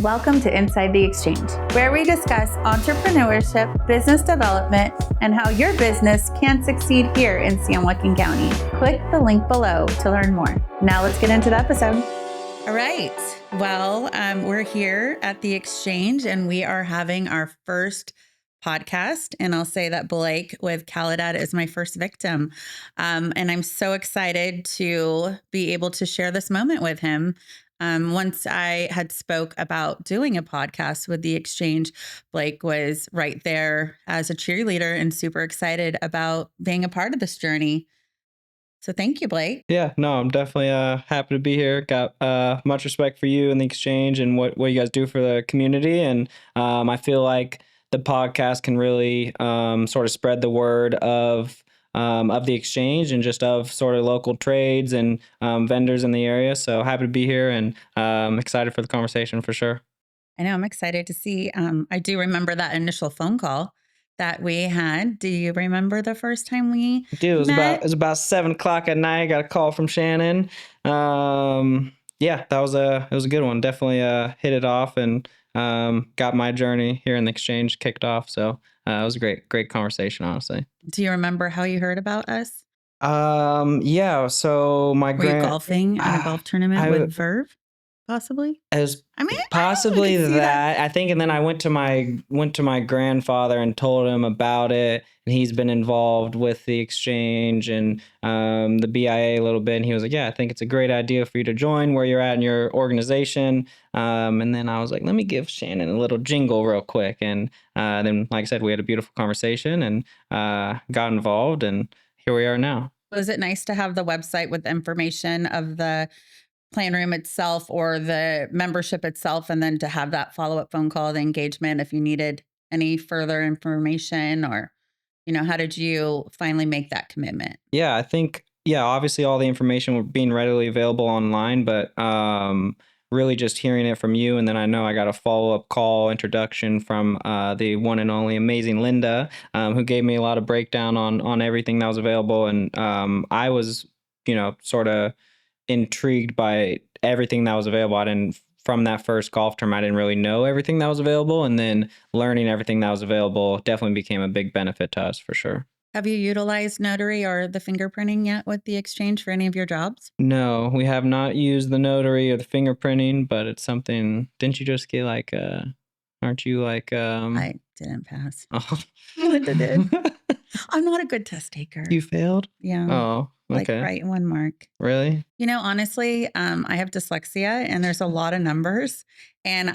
Welcome to Inside the Exchange, where we discuss entrepreneurship, business development, and how your business can succeed here in San Joaquin County. Click the link below to learn more. Now let's get into the episode. All right. Well, we're here at the Exchange and we are having our first podcast. And I'll say that Blake with Calidad is my first victim. And I'm so excited to be able to share this moment with him. Once I had spoke about doing a podcast with the Exchange, Blake was right there as a cheerleader and super excited about being a part of this journey. So thank you, Blake. Yeah, no, I'm definitely happy to be here. Got much respect for you and the Exchange and what you guys do for the community. And I feel like the podcast can really sort of spread the word of the Exchange and just of sort of local trades and vendors in the area. So happy to be here and excited for the conversation for sure. I know, I'm excited to see. I do remember that initial phone call that we had. Do you remember the first time we met? It was about 7:00 at night. I got a call from Shannon. Yeah, it was a good one. Definitely hit it off and got my journey here in the Exchange kicked off. So it was a great conversation, honestly. Do you remember how you heard about us? Yeah. So were you golfing at a golf tournament with Verve? Possibly. Possibly that. I think, and then I went to my grandfather and told him about it, and he's been involved with the Exchange and the BIA a little bit, and he was like, "Yeah, I think it's a great idea for you to join where you're at in your organization." And then I was like, "Let me give Shannon a little jingle real quick," and then, like I said, we had a beautiful conversation and got involved, and here we are now. Was it nice to have the website with information of the plan room itself or the membership itself, and then to have that follow-up phone call, the engagement, if you needed any further information, or, how did you finally make that commitment? Yeah, I think, obviously all the information being readily available online, but really just hearing it from you. And then I know I got a follow-up call introduction from the one and only amazing Linda, who gave me a lot of breakdown on everything that was available. And I was, sort of intrigued by everything that was available. From that first golf term, I didn't really know everything that was available, and then learning everything that was available definitely became a big benefit to us for sure. Have you utilized Notary or the fingerprinting yet with the Exchange for any of your jobs? No, we have not used the Notary or the fingerprinting, but it's something. Didn't you just get aren't you like I didn't pass. Oh. Linda did. I'm not a good test taker. You failed? Yeah. Oh, okay. Right, 1 mark. Really? Honestly, I have dyslexia and there's a lot of numbers, and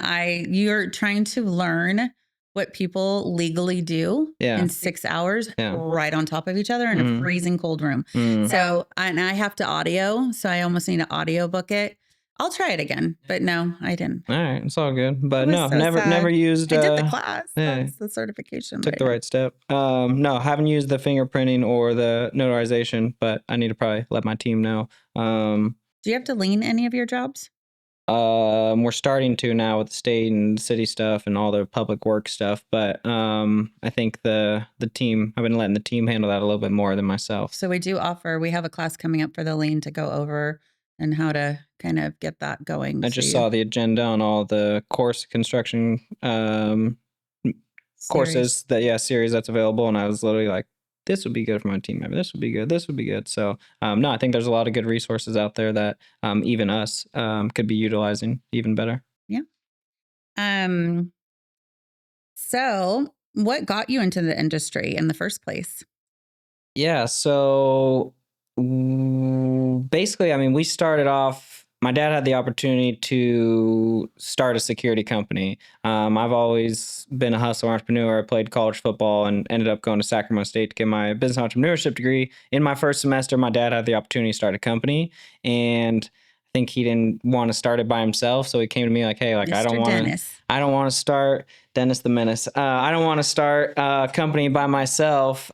you're trying to learn what people legally do in 6 hours right on top of each other in a freezing cold room. So, and I have to audio, so I almost need to audio book it. I'll try it again, but no, I didn't. All right, it's all good. But no, never used. I did the class. That's the certification. Took the right step. No, haven't used the fingerprinting or the notarization, but I need to probably let my team know. Do you have to lien any of your jobs? We're starting to now with the state and city stuff and all the public work stuff, but I think the team, I've been letting the team handle that a little bit more than myself. So we have a class coming up for the lien to go over and how to kind of get that going. I just saw the agenda on all the construction courses series that's available, and I was literally like, this would be good for my team member. This would be good. This would be good. So no, I think there's a lot of good resources out there that even us could be utilizing even better. Yeah. So what got you into the industry in the first place? Yeah. So basically, we started off, my dad had the opportunity to start a security company. I've always been a hustle entrepreneur. I played college football and ended up going to Sacramento State to get my business entrepreneurship degree. In my first semester, my dad had the opportunity to start a company, and I think he didn't want to start it by himself. So he came to me like, hey, Mr. I don't want to start Dennis the Menace. I don't want to start a company by myself.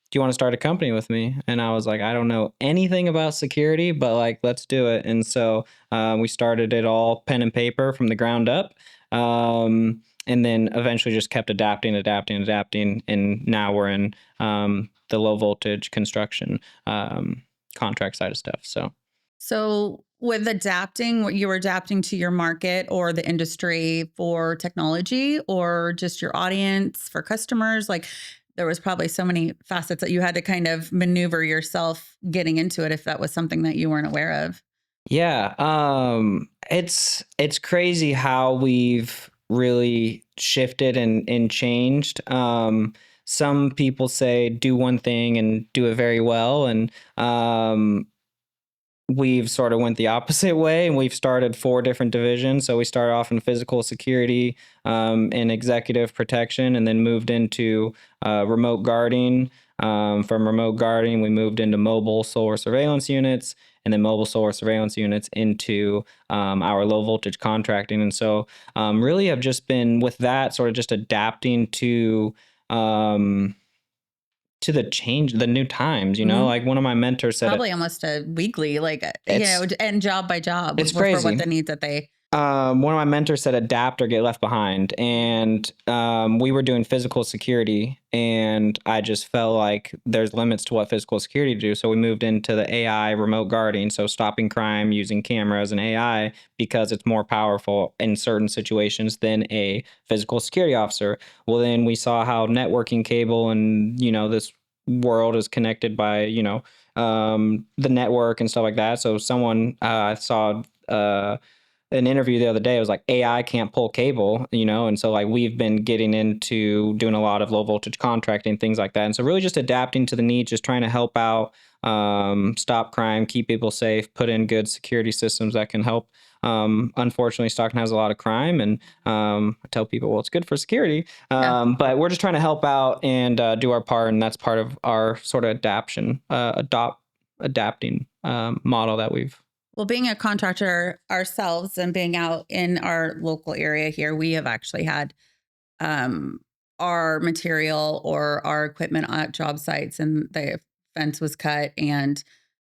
Do you want to start a company with me? And I was like, I don't know anything about security, but let's do it. And so we started it all pen and paper from the ground up. And then eventually just kept adapting. And now we're in the low voltage construction contract side of stuff. So So with adapting, what you were adapting to your market or the industry for technology or just your audience for customers, like there was probably so many facets that you had to kind of maneuver yourself getting into it if that was something that you weren't aware of. Yeah, it's crazy how we've really shifted and changed. Some people say do one thing and do it very well, and we've sort of went the opposite way, and we've started 4 different divisions. So we started off in physical security, and executive protection, and then moved into remote guarding. From remote guarding, we moved into mobile solar surveillance units, and then mobile solar surveillance units into our low voltage contracting. And so really have just been with that sort of just adapting to the change, the new times, like one of my mentors said, Probably almost a weekly, like, It's- and job by job it's for what crazy. the needs that they. One of my mentors said adapt or get left behind. And we were doing physical security, and I just felt like there's limits to what physical security do. So we moved into the AI remote guarding. So stopping crime using cameras and AI, because it's more powerful in certain situations than a physical security officer. Well, then we saw how networking cable and, this world is connected by, the network and stuff like that. So someone saw an interview the other day. It was like AI can't pull cable, and so like we've been getting into doing a lot of low voltage contracting, things like that. And so really just adapting to the needs, just trying to help out, stop crime, keep people safe, put in good security systems that can help. Unfortunately, Stockton has a lot of crime, and I tell people, well, it's good for security, but we're just trying to help out and do our part, and that's part of our sort of adapting model that we've. Well, being a contractor ourselves and being out in our local area here, we have actually had our material or our equipment at job sites, and the fence was cut and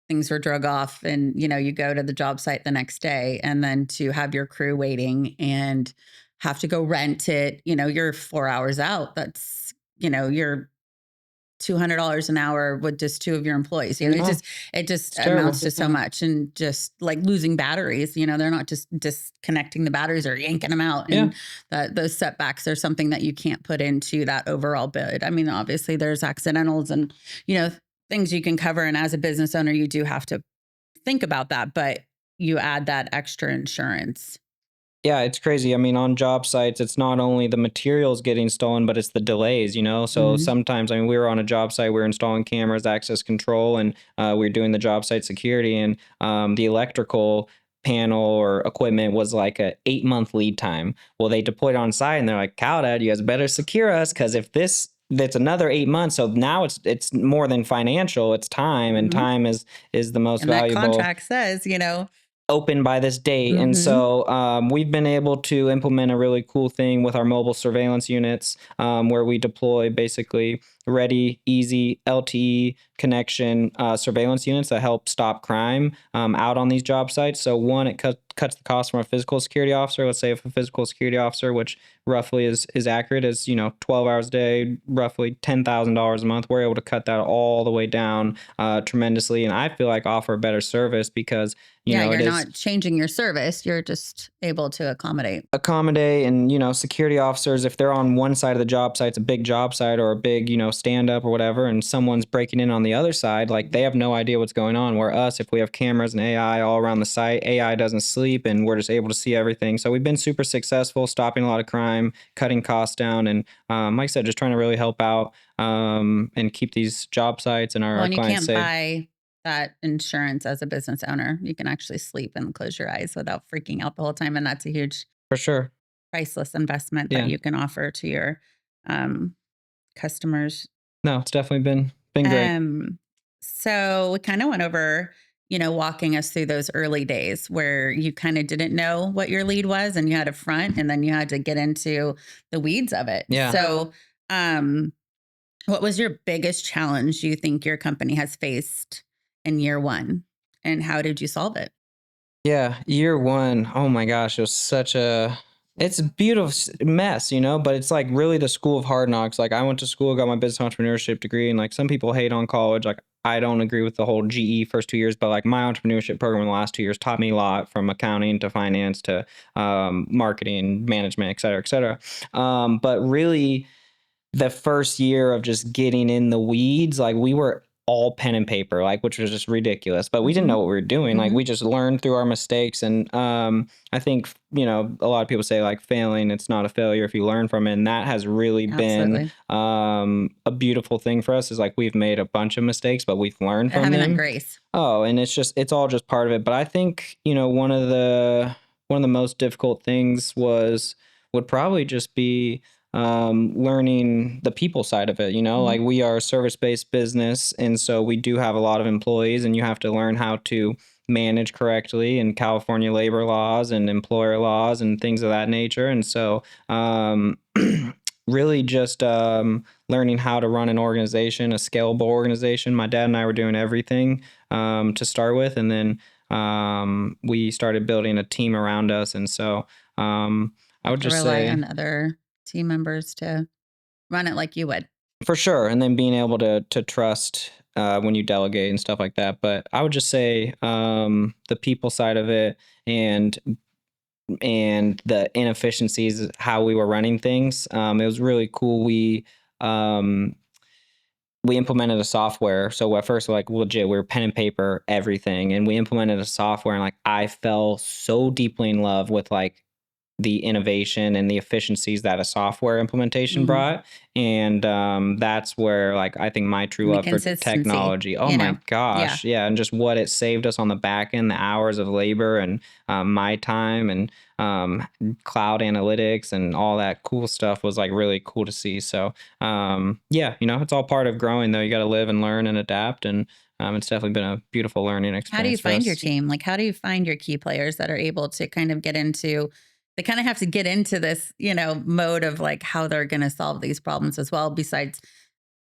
things were drug off, and you go to the job site the next day, and then to have your crew waiting and have to go rent it, you're 4 hours out. That's you're $200 an hour with just 2 of your employees. It just amounts to so much, and just like losing batteries. They're not just disconnecting the batteries or yanking them out, and those setbacks are something that you can't put into that overall bid. I mean, obviously there's accidentals and things you can cover, and as a business owner, you do have to think about that, but you add that extra insurance. Yeah, it's crazy. I mean, on job sites, it's not only the materials getting stolen, but it's the delays, So sometimes, I mean, we were on a job site, we were installing cameras, access control, and we were doing the job site security, and the electrical panel or equipment was like a 8-month lead time. Well, they deployed on site, and they're like, Calidad, you guys better secure us, because if that's another 8 months. So now it's more than financial, it's time, and time is the most and valuable. That contract says, open by this date. And so we've been able to implement a really cool thing with our mobile surveillance units, where we deploy basically ready, easy LTE connection surveillance units that help stop crime out on these job sites. So one, it cuts the cost from a physical security officer. Let's say if a physical security officer, which roughly is accurate, is 12 hours a day, roughly $10,000 a month, we're able to cut that all the way down tremendously. And I feel like offer a better service because you're not changing your service. You're just able to accommodate. And, security officers, if they're on one side of the job site, it's a big job site or a big, stand up or whatever, and someone's breaking in on the other side, like they have no idea what's going on. Where us, if we have cameras and AI all around the site, AI doesn't sleep and we're just able to see everything. So we've been super successful stopping a lot of crime, cutting costs down, and like I said, just trying to really help out and keep these job sites and our clients safe. You can't buy that insurance as a business owner. You can actually sleep and close your eyes without freaking out the whole time. And that's a huge, for sure, priceless investment that you can offer to your customers. No, it's definitely been great. So we kind of went over, walking us through those early days where you kind of didn't know what your lead was, and you had a front, and then you had to get into the weeds of it. Yeah. So, what was your biggest challenge you think your company has faced in year one, and how did you solve it? Yeah, year one. Oh my gosh, it's a beautiful mess, but it's like really the school of hard knocks. Like I went to school, got my business entrepreneurship degree, and like some people hate on college. Like I don't agree with the whole GE first 2 years, but like my entrepreneurship program in the last 2 years taught me a lot, from accounting to finance to marketing, management, et cetera, et cetera. But really, the first year of just getting in the weeds, like we were all pen and paper, like, which was just ridiculous, but we didn't know what we were doing. Like, we just learned through our mistakes. And I think, you know, a lot of people say like failing, it's not a failure if you learn from it. And that has really been a beautiful thing for us, is like we've made a bunch of mistakes, but we've learned from having them. that grace. Oh, and it's all just part of it. But I think, you know, one of the most difficult things would probably just be learning the people side of it. You know, like we are a service-based business, and so we do have a lot of employees, and you have to learn how to manage correctly in California labor laws and employer laws and things of that nature. And so really just learning how to run an organization, a scalable organization. My dad and I were doing everything to start with, and then we started building a team around us. And so I would just rely say on other team members to run it like you would. For sure. And then being able to trust when you delegate and stuff like that. But I would just say the people side of it, and the inefficiencies, how we were running things. It was really cool. We implemented a software. So at first, like legit, we were pen and paper, everything. And we implemented a software, and like I fell so deeply in love with like the innovation and the efficiencies that a software implementation brought. And that's where like I think my true love for technology. Oh my gosh. Yeah. And just what it saved us on the back end, the hours of labor and my time, and cloud analytics and all that cool stuff was like really cool to see. So yeah, you know, it's all part of growing though. You got to live and learn and adapt, and it's definitely been a beautiful learning experience. How do you find your team? Like, how do you find your key players that are able to kind of get into, they kind of have to get into this, you know, mode of like how they're going to solve these problems as well, besides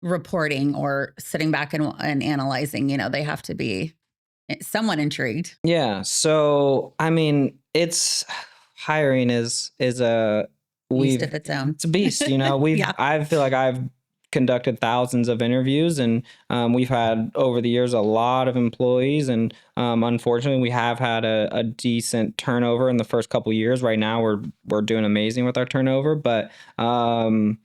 reporting or sitting back and analyzing, you know, they have to be somewhat intrigued. Yeah. So, I mean, hiring is a beast of its own. It's a beast, you know. I feel like I've conducted thousands of interviews, and we've had over the years a lot of employees, and unfortunately we have had a decent turnover in the first couple of years. Right now we're doing amazing with our turnover, but I'm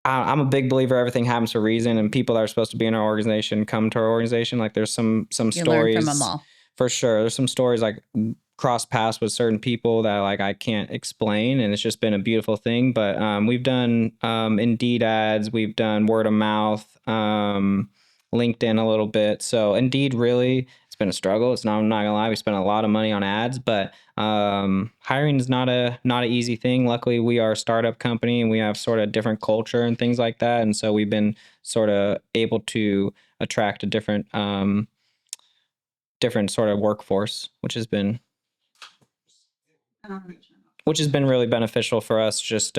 a big believer everything happens for a reason, and people that are supposed to be in our organization come to our organization. Like there's some stories learn from them all. For sure. There's some stories like cross paths with certain people that like I can't explain, and it's just been a beautiful thing. But we've done Indeed ads, we've done word of mouth, LinkedIn a little bit. So Indeed, really, it's been a struggle. I'm not gonna lie, we spent a lot of money on ads, but hiring is not an easy thing. Luckily, we are a startup company, and we have sort of different culture and things like that, and so we've been sort of able to attract a different sort of workforce, which has been really beneficial for us. Just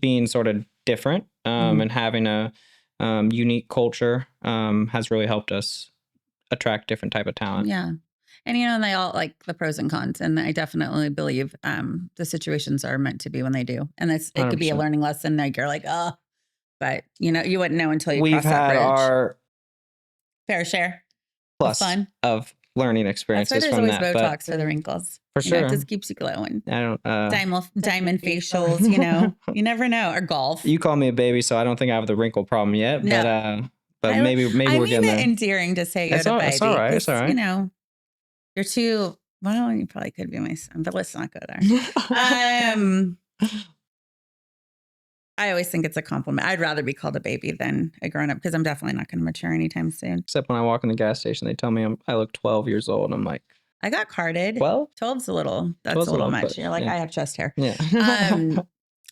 being sort of different and having a unique culture has really helped us attract different type of talent. Yeah. And, you know, and they all like the pros and cons. And I definitely believe the situations are meant to be when they do. And it could be a learning lesson. Like you're like, oh, but you know, you wouldn't know until you cross that bridge. We've had our fair share plus of learning experiences from that. There's always Botox for the wrinkles. For sure. Know, it just keeps you glowing. I don't diamond facials, you know. You never know. Or golf. You call me a baby, so I don't think I have the wrinkle problem yet. No. But maybe we're getting there. It's endearing to say you're the baby. It's all right. It's all right. You know, you're too, well, you probably could be my son, but let's not go there. I always think it's a compliment. I'd rather be called a baby than a grown up, because I'm definitely not going to mature anytime soon. Except when I walk in the gas station, they tell me I look 12 years old. I'm like, I got carded. 12? 12's a little much. You're like, I have chest hair. Yeah.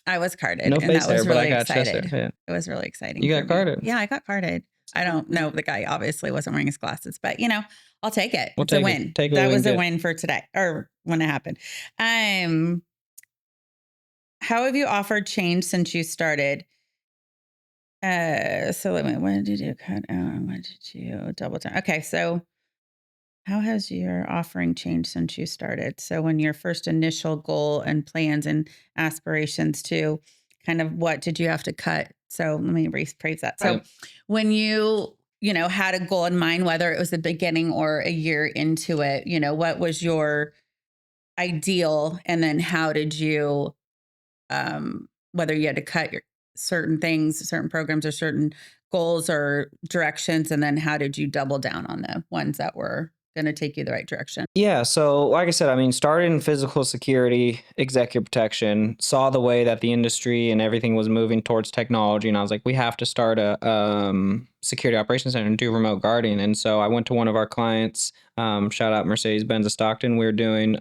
I was carded. No and face that was hair, really but I got chest hair. Yeah. It was really exciting. You got carded? Yeah, I got carded. I don't know. The guy obviously wasn't wearing his glasses, but you know, I'll take it. It's a win. That was a win for today, or when it happened. How have you offered change since you started? So what did you do? Cut out. What did you double time? Okay, so how has your offering changed since you started? So when your first initial goal and plans and aspirations to kind of what did you have to cut? So let me rephrase that. So Right. when you had a goal in mind, whether it was the beginning or a year into it, what was your ideal? And then how did you, whether you had to cut your certain things, certain programs or certain goals or directions, and then how did you double down on the ones that were going to take you the right direction? Yeah, so like I said, I mean, started in physical security, executive protection, saw the way that the industry and everything was moving towards technology, and I was like, we have to start a security operations center and do remote guarding. And so I went to one of our clients, shout out Mercedes-Benz of Stockton. We were doing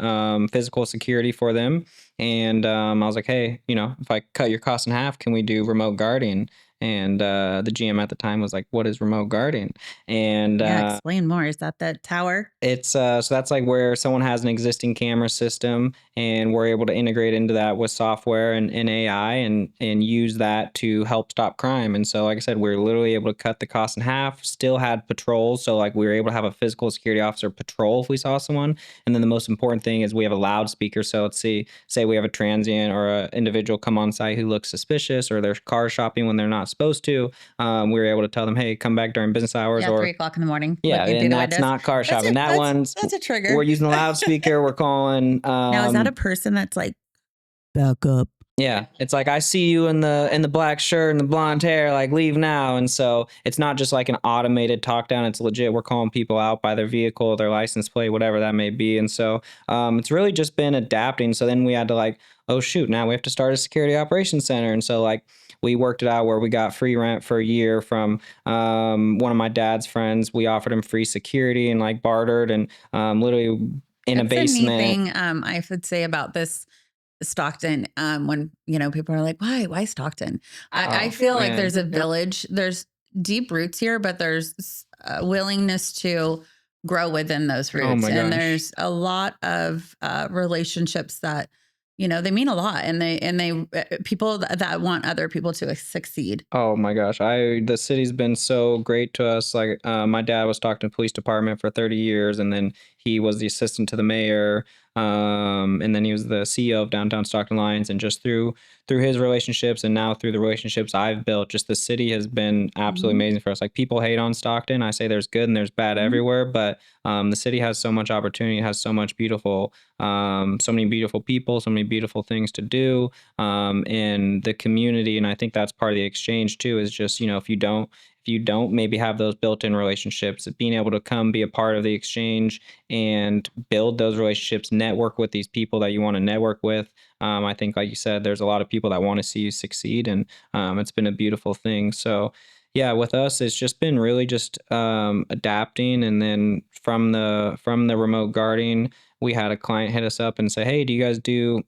physical security for them, and I was like, hey, if I cut your costs in half, can we do remote guarding? And the GM at the time was like, what is remote guarding? And Explain more. Is that the tower? it's so that's like where someone has an existing camera system and we're able to integrate into that with software and AI and use that to help stop crime. And so, like I said, we were literally able to cut the cost in half, still had patrols. So like we were able to have a physical security officer patrol if we saw someone. And then the most important thing is we have a loudspeaker. So let's say we have a transient or an individual come on site who looks suspicious or they're car shopping when they're not supposed to. We were able to tell them, hey, come back during business hours. Yeah, or 3:00 in the morning. Yeah, and that's not car shopping. That's a trigger. We're using the loudspeaker. We're calling. Now, is that a person that's like, back up? Yeah, it's like, I see you in the black shirt and the blonde hair, like leave now. And so it's not just like an automated talk down. It's legit. We're calling people out by their vehicle, their license plate, whatever that may be. And so it's really just been adapting. So then we had to like, oh shoot, now we have to start a security operations center. And so like we worked it out where we got free rent for a year from one of my dad's friends. We offered him free security and like bartered and literally in a basement. The neat thing I would say about this Stockton, when people are like, why Stockton? I feel like there's a village, there's deep roots here, but there's a willingness to grow within those roots. And there's a lot of relationships that they mean a lot, and they people that want other people to succeed. Oh my gosh, the city's been so great to us. Like my dad was Stockton Police Department for 30 years, and then he was the assistant to the mayor, and then he was the CEO of Downtown Stockton Lions. And just through his relationships, and now through the relationships I've built, just the city has been absolutely amazing for us. Like people hate on Stockton. I say there's good and there's bad everywhere, but the city has so much opportunity. It has so much beautiful, so many beautiful people, so many beautiful things to do, in the community. And I think that's part of the exchange too, is just, if you don't maybe have those built-in relationships, being able to come be a part of the exchange and build those relationships, network with these people that you want to network with. I think, like you said, there's a lot of people that want to see you succeed, and it's been a beautiful thing. So yeah, with us, it's just been really just adapting. And then from the remote guarding, we had a client hit us up and say, hey, do you guys do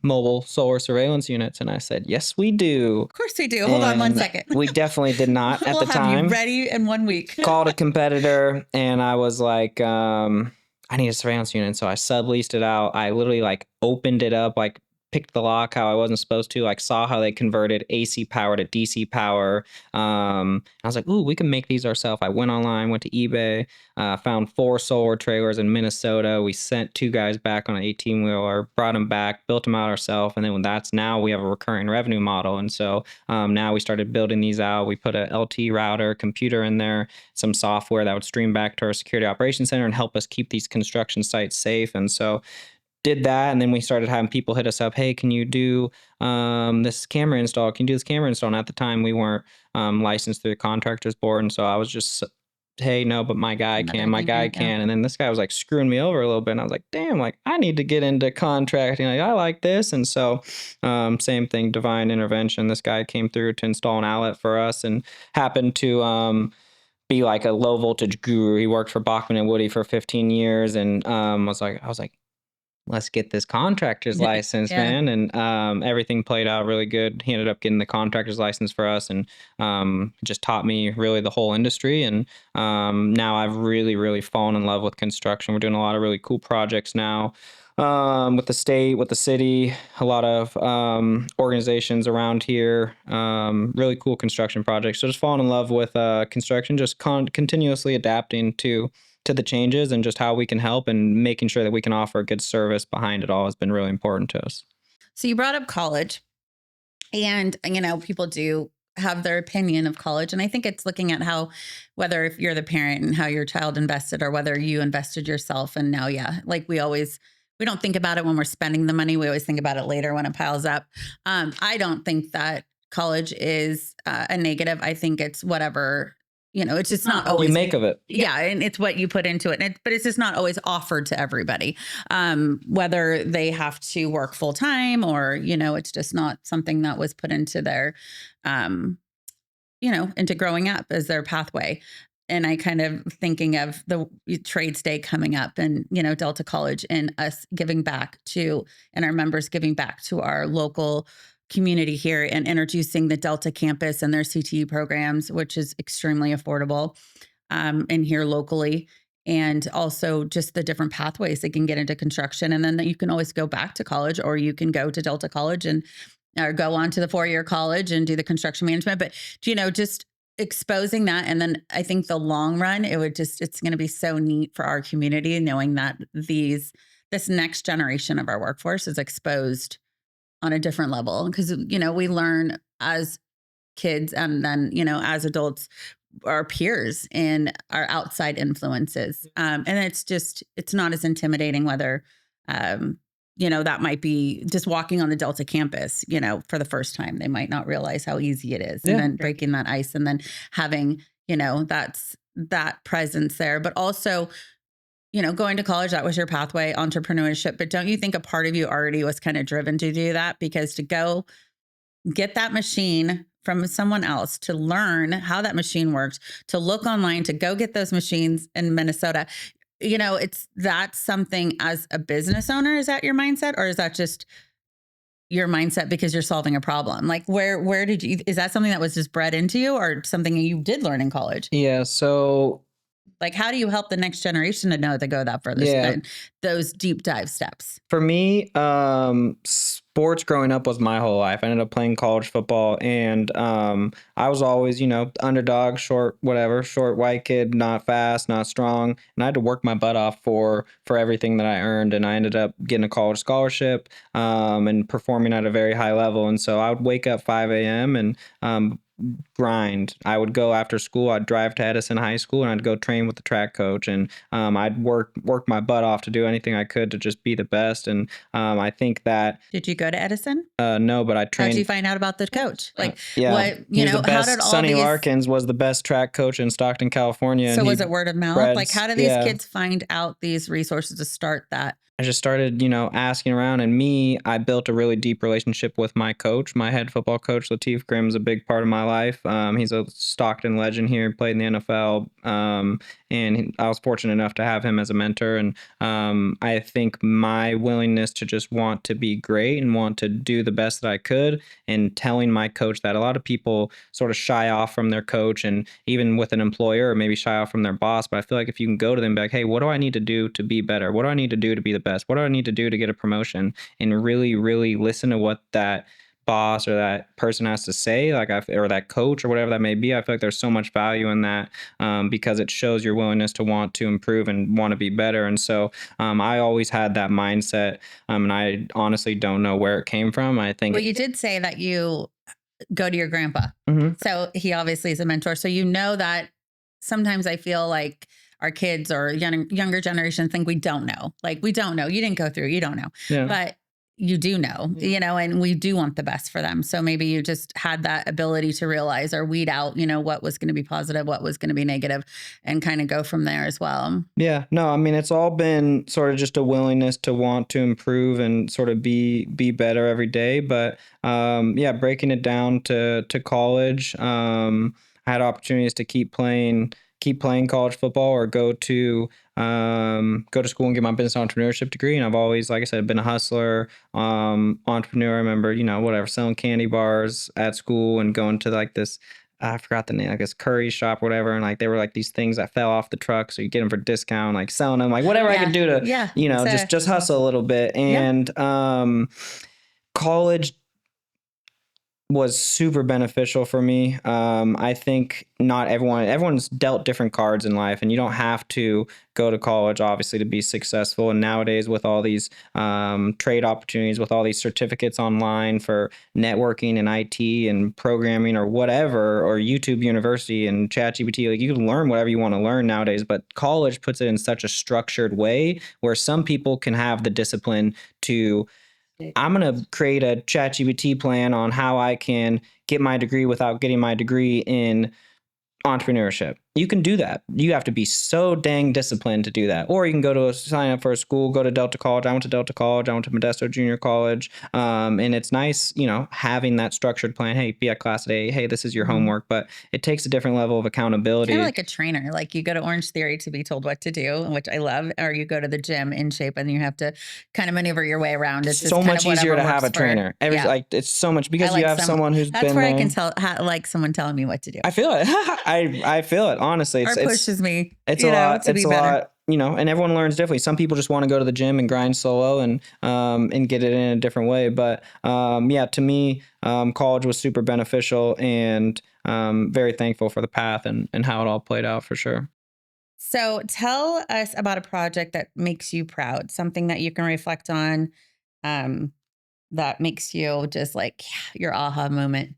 mobile solar surveillance units? And I said, yes, we do. Of course we do. Hold on one second. We definitely did not at the time. We'll have you ready in 1 week. Called a competitor, and I was like, I need a surveillance unit. So I subleased it out. I literally like opened it up, like picked the lock how I wasn't supposed to, like saw how they converted AC power to DC power. I was like, ooh, we can make these ourselves. I went online, went to eBay, found 4 solar trailers in Minnesota. We sent 2 guys back on an 18-wheeler, brought them back, built them out ourselves. And then now we have a recurring revenue model. And so now we started building these out. We put a LT router, computer in there, some software that would stream back to our security operations center and help us keep these construction sites safe. And so did that, and then we started having people hit us up, hey, can you do this camera install? Can you do this camera install? And at the time, we weren't licensed through the contractors board, and so I was just, hey, no, but my guy can. And then this guy was like screwing me over a little bit, and I was like, damn, like I need to get into contracting. Like I like this. And so same thing, divine intervention. This guy came through to install an outlet for us and happened to be like a low voltage guru. He worked for Bachman and Woody for 15 years, and I was like, let's get this contractor's license, man. And everything played out really good. He ended up getting the contractor's license for us, and just taught me really the whole industry. And now I've really, really fallen in love with construction. We're doing a lot of really cool projects now, with the state, with the city, a lot of organizations around here, really cool construction projects. So just falling in love with construction, just continuously adapting to the changes, and just how we can help, and making sure that we can offer a good service behind it all has been really important to us. So you brought up college. And, people do have their opinion of college. And I think it's looking at how, whether if you're the parent and how your child invested or whether you invested yourself. And now, like we don't think about it when we're spending the money. We always think about it later when it piles up. I don't think that college is a negative. I think it's whatever, it's just not always you make of it. Yeah. And it's what you put into it. But it's just not always offered to everybody, whether they have to work full time or, it's just not something that was put into their, into growing up as their pathway. And I kind of thinking of the trades day coming up and, Delta College and us giving back to, and our members giving back to our local community here and introducing the Delta campus and their CTE programs, which is extremely affordable and here locally. And also just the different pathways they can get into construction. And then you can always go back to college, or you can go to Delta College or go on to the 4-year college and do the construction management. But, just exposing that. And then I think the long run, it's going to be so neat for our community, knowing that this next generation of our workforce is exposed on a different level. Because, we learn as kids and then, as adults, our peers and our outside influences. And it's not as intimidating whether, that might be just walking on the Delta campus, for the first time. They might not realize how easy it is. And then breaking that ice and then having, that's that presence there. But also, going to college, that was your pathway, entrepreneurship. But don't you think a part of you already was kind of driven to do that? Because to go get that machine from someone else, to learn how that machine works, to look online, to go get those machines in Minnesota, that's something as a business owner, is that your mindset? Or is that just your mindset because you're solving a problem? Like where is that something that was just bred into you or something you did learn in college? Yeah. So like, how do you help the next generation to know to go that further? Yeah. Those deep dive steps. For me, sports growing up was my whole life. I ended up playing college football, and I was always, underdog, short white kid, not fast, not strong, and I had to work my butt off for everything that I earned, and I ended up getting a college scholarship and performing at a very high level. And so I would wake up 5 a.m. and grind. I would go after school. I'd drive to Edison High School and I'd go train with the track coach, and I'd work my butt off to do anything I could to just be the best. And I think that. Did you go to Edison? No, but I trained. How did you find out about the coach? Like, what how did all Sonny Larkins was the best track coach in Stockton, California. So was it word of mouth? Like, how do these kids find out these resources to start that? I just started, asking around, and I built a really deep relationship with my coach. My head football coach, Lateef Grimm, is a big part of my life. He's a Stockton legend here, played in the NFL, and I was fortunate enough to have him as a mentor. And I think my willingness to just want to be great and want to do the best that I could, and telling my coach that a lot of people sort of shy off from their coach, and even with an employer, or maybe shy off from their boss. But I feel like if you can go to them and be like, hey, what do I need to do to be better? What do I need to do to be the best? What do I need to do to get a promotion? And really, really listen to what that boss or that person has to say, or that coach or whatever that may be. I feel like there's so much value in that because it shows your willingness to want to improve and want to be better. And so I always had that mindset, and I honestly don't know where it came from. I think. Well, you did say that you go to your grandpa. Mm-hmm. So he obviously is a mentor. So that sometimes I feel like our kids or younger generation think we don't know. Like, we don't know. You didn't go through, you don't know. Yeah. But you do know, and we do want the best for them. So maybe you just had that ability to realize or weed out, what was going to be positive, what was going to be negative, and kind of go from there as well. Yeah, no, I mean, it's all been sort of just a willingness to want to improve and sort of be better every day. But breaking it down to college, I had opportunities to keep playing college football or go to school and get my business entrepreneurship degree. And I've always, like I said, been a hustler, entrepreneur. I remember, selling candy bars at school and going to like this, I forgot the name, I guess curry shop, whatever. And like, they were like these things that fell off the truck. So you get them for discount, like selling them, like whatever I could do to, just hustle a little bit. And college was super beneficial for me. I think not everyone's dealt different cards in life, and you don't have to go to college, obviously, to be successful. And nowadays, with all these trade opportunities, with all these certificates online for networking and IT and programming or whatever, or YouTube University and ChatGPT, like you can learn whatever you want to learn nowadays. But college puts it in such a structured way where some people can have the discipline to, I'm going to create a ChatGPT plan on how I can get my degree without getting my degree in entrepreneurship. You can do that. You have to be so dang disciplined to do that. Or you can sign up for a school, go to Delta College. I went to Delta College. I went to Modesto Junior College. And it's nice, having that structured plan. Hey, be at class today. Hey, this is your homework. But it takes a different level of accountability. Kind of like a trainer. Like you go to Orange Theory to be told what to do, which I love. Or you go to the gym in shape and you have to kind of maneuver your way around. It's so much easier to have a trainer. It's so much because you have someone who's been there. That's where I can tell, like someone telling me what to do. I feel it. I feel it. Honestly, or pushes me. It's a lot. It's a lot. And everyone learns differently. Some people just want to go to the gym and grind solo and get it in a different way. But to me, college was super beneficial, and very thankful for the path and how it all played out for sure. So tell us about a project that makes you proud, something that you can reflect on, that makes you just like your aha moment.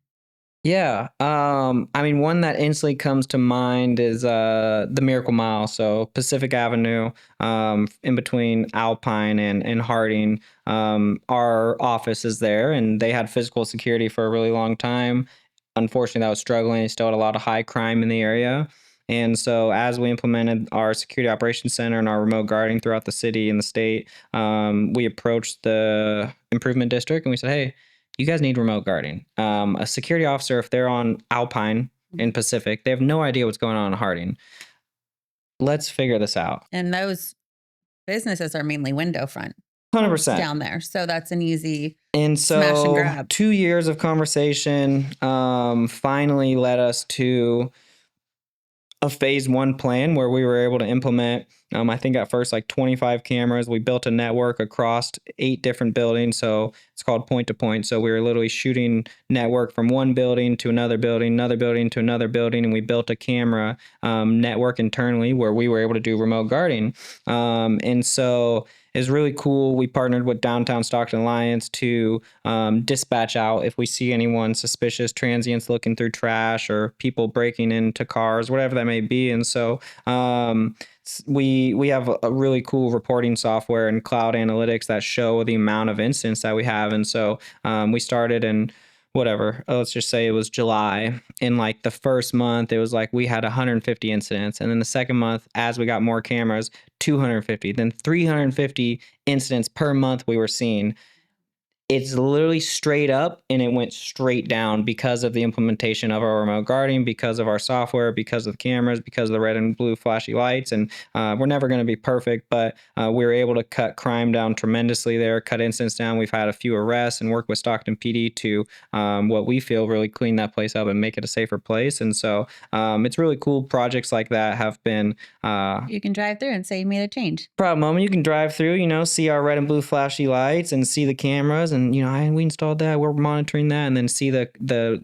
Yeah. One that instantly comes to mind is the Miracle Mile. So Pacific Avenue, in between Alpine and Harding. Our office is there, and they had physical security for a really long time. Unfortunately, that was struggling. They still had a lot of high crime in the area. And so as we implemented our security operations center and our remote guarding throughout the city and the state, we approached the improvement district and we said, hey, you guys need remote guarding. A security officer, if they're on Alpine in Pacific, they have no idea what's going on in Harding. Let's figure this out. And those businesses are mainly window front. 100% down there. So that's an easy smash and grab. 2 years of conversation finally led us to a phase 1 plan where we were able to implement, I think at first, like 25 cameras. We built a network across 8 different buildings. So it's called point to point. So we were literally shooting network from one building to another building to another building. And we built a camera network internally where we were able to do remote guarding. And so it's really cool. We partnered with Downtown Stockton Alliance to dispatch out if we see anyone suspicious, transients looking through trash or people breaking into cars, whatever that may be. And so we have a really cool reporting software and cloud analytics that show the amount of incidents that we have. And so we started in let's just say it was July. In like the first month, it was like we had 150 incidents. And then the second month, as we got more cameras, 250, then 350 incidents per month we were seeing. It's literally straight up, and it went straight down because of the implementation of our remote guarding, because of our software, because of the cameras, because of the red and blue flashy lights. And we're never going to be perfect, but we were able to cut crime down tremendously there, cut incidents down. We've had a few arrests and work with Stockton PD to what we feel really clean that place up and make it a safer place. And so it's really cool. Projects like that have been... you can drive through and say you made a change. Proud moment. You can drive through, see our red and blue flashy lights and see the cameras, and we installed that. We're monitoring that, and then see the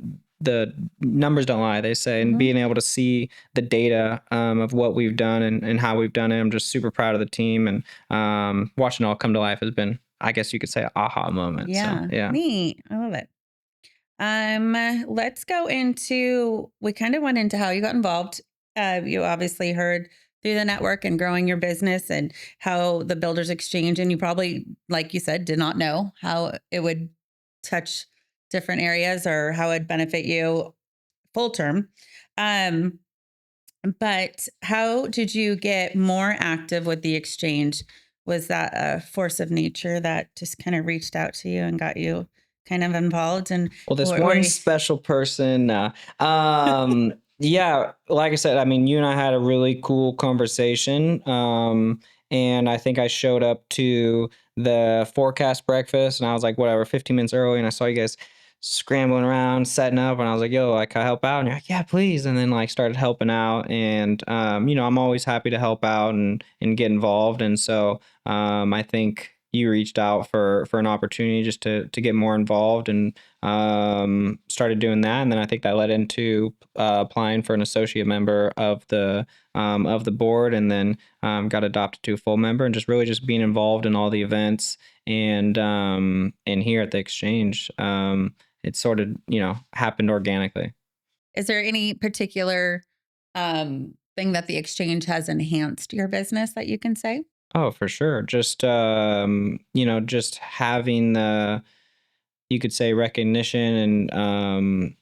numbers don't lie, they say, and being able to see the data of what we've done and how we've done it. I'm just super proud of the team, and watching it all come to life has been, I guess you could say, an aha moment. Yeah, so, yeah, neat. I love it. Let's go into. We kind of went into how you got involved. You obviously heard through the network and growing your business and how the Builders Exchange, and you probably, like you said, did not know how it would touch different areas or how it'd benefit you full term. But how did you get more active with the exchange? Was that a force of nature that just kind of reached out to you and got you kind of involved? And this one special person, yeah, like I said, you and I had a really cool conversation. And I think I showed up to the forecast breakfast, and I was like, whatever, 15 minutes early. And I saw you guys scrambling around, setting up, and I was like, yo, can I help out? And you're like, yeah, please. And then started helping out. And, I'm always happy to help out and get involved. And so I think you reached out for an opportunity just to get more involved, and started doing that. And then I think that led into applying for an associate member of the board, and then got adopted to a full member, and just really just being involved in all the events. And here at the exchange, it sort of, happened organically. Is there any particular thing that the exchange has enhanced your business that you can say? Oh, for sure. Just just having the, you could say, recognition, and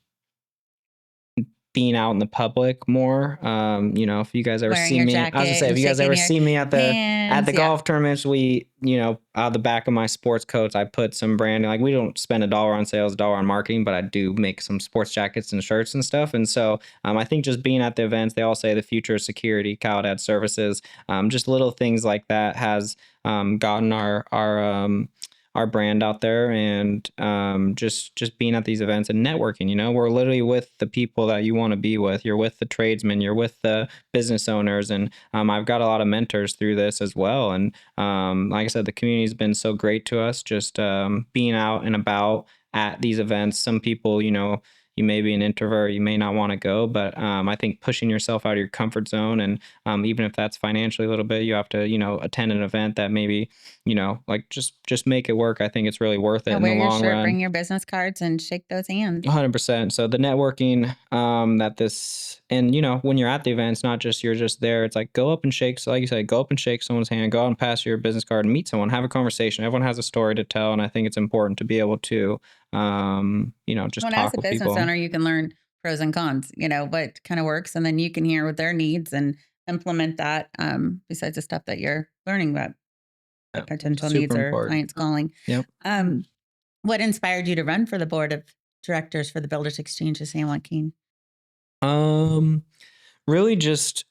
being out in the public more. If you guys ever Wearing see your me, I was gonna jacket say, if and you guys shaking ever your see me at the hands, yeah. golf tournaments, we, out of the back of my sports coats, I put some branding. Like, we don't spend $1 on sales, $1 on marketing, but I do make some sports jackets and shirts and stuff. And so I think just being at the events, they all say the future of security, Calidad Services, just little things like that has gotten our brand out there. And just being at these events and networking, we're literally with the people that you want to be with. You're with the tradesmen, you're with the business owners. And I've got a lot of mentors through this as well. And like I said, the community's been so great to us, just being out and about at these events. Some people, you may be an introvert, you may not want to go, but I think pushing yourself out of your comfort zone, and even if that's financially a little bit, you have to, attend an event that maybe, like just make it work. I think it's really worth it in the Wear your long shirt, run. bring your business cards, and shake those hands. 100%. So the networking, that this, and when you're at the events, not just you're just there. It's like, go up and shake. So like you said, go up and shake someone's hand, go out and pass your business card, and meet someone, have a conversation. Everyone has a story to tell, and I think it's important to be able to, just When talk as a with business people. owner, you can learn pros and cons, what kind of works, and then you can hear what their needs and implement that. Besides the stuff that you're learning about, the potential super needs or important. clients calling. Yep. What inspired you to run for the board of directors for the Builders Exchange of San Joaquin? Really just,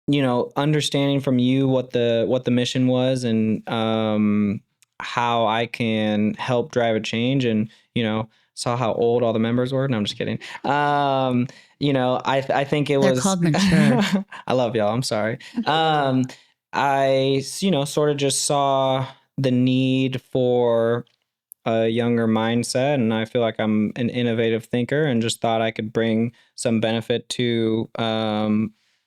understanding from you what the mission was, and how I can help drive a change, and saw how old all the members were. No, I'm just kidding. I think it They're was called mature. I love y'all. I'm sorry. I sort of just saw the need for a younger mindset, and I feel like I'm an innovative thinker, and just thought I could bring some benefit to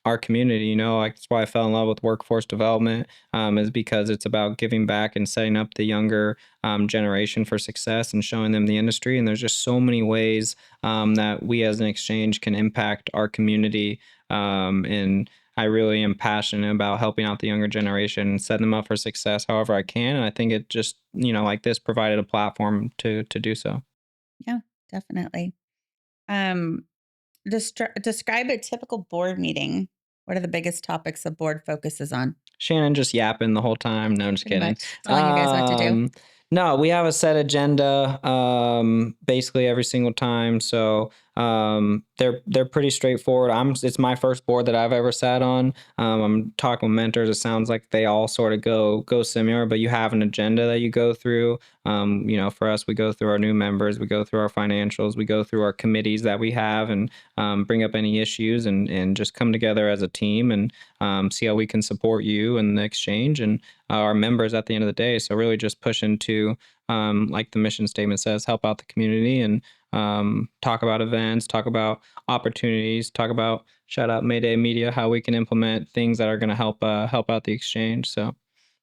our community. Like, that's why I fell in love with workforce development, is because it's about giving back and setting up the younger generation for success, and showing them the industry. And there's just so many ways that we as an exchange can impact our community, and I really am passionate about helping out the younger generation and setting them up for success however I can. And I think it just, like this, provided a platform to do so. Yeah, definitely. Describe a typical board meeting. What are the biggest topics the board focuses on? Shannon just yapping the whole time. No, I'm just Pretty kidding. much telling you guys what to do. No, we have a set agenda basically every single time. So they're pretty straightforward. It's my first board that I've ever sat on. I'm talking with mentors. It sounds like they all sort of go similar, but you have an agenda that you go through. For us, we go through our new members, we go through our financials, we go through our committees that we have, and bring up any issues, and just come together as a team, and see how we can support you and the exchange and our members at the end of the day. So really just push into, like the mission statement says, help out the community, and talk about events, talk about opportunities, talk about, shout out Mayday Media, how we can implement things that are going to help out the exchange. So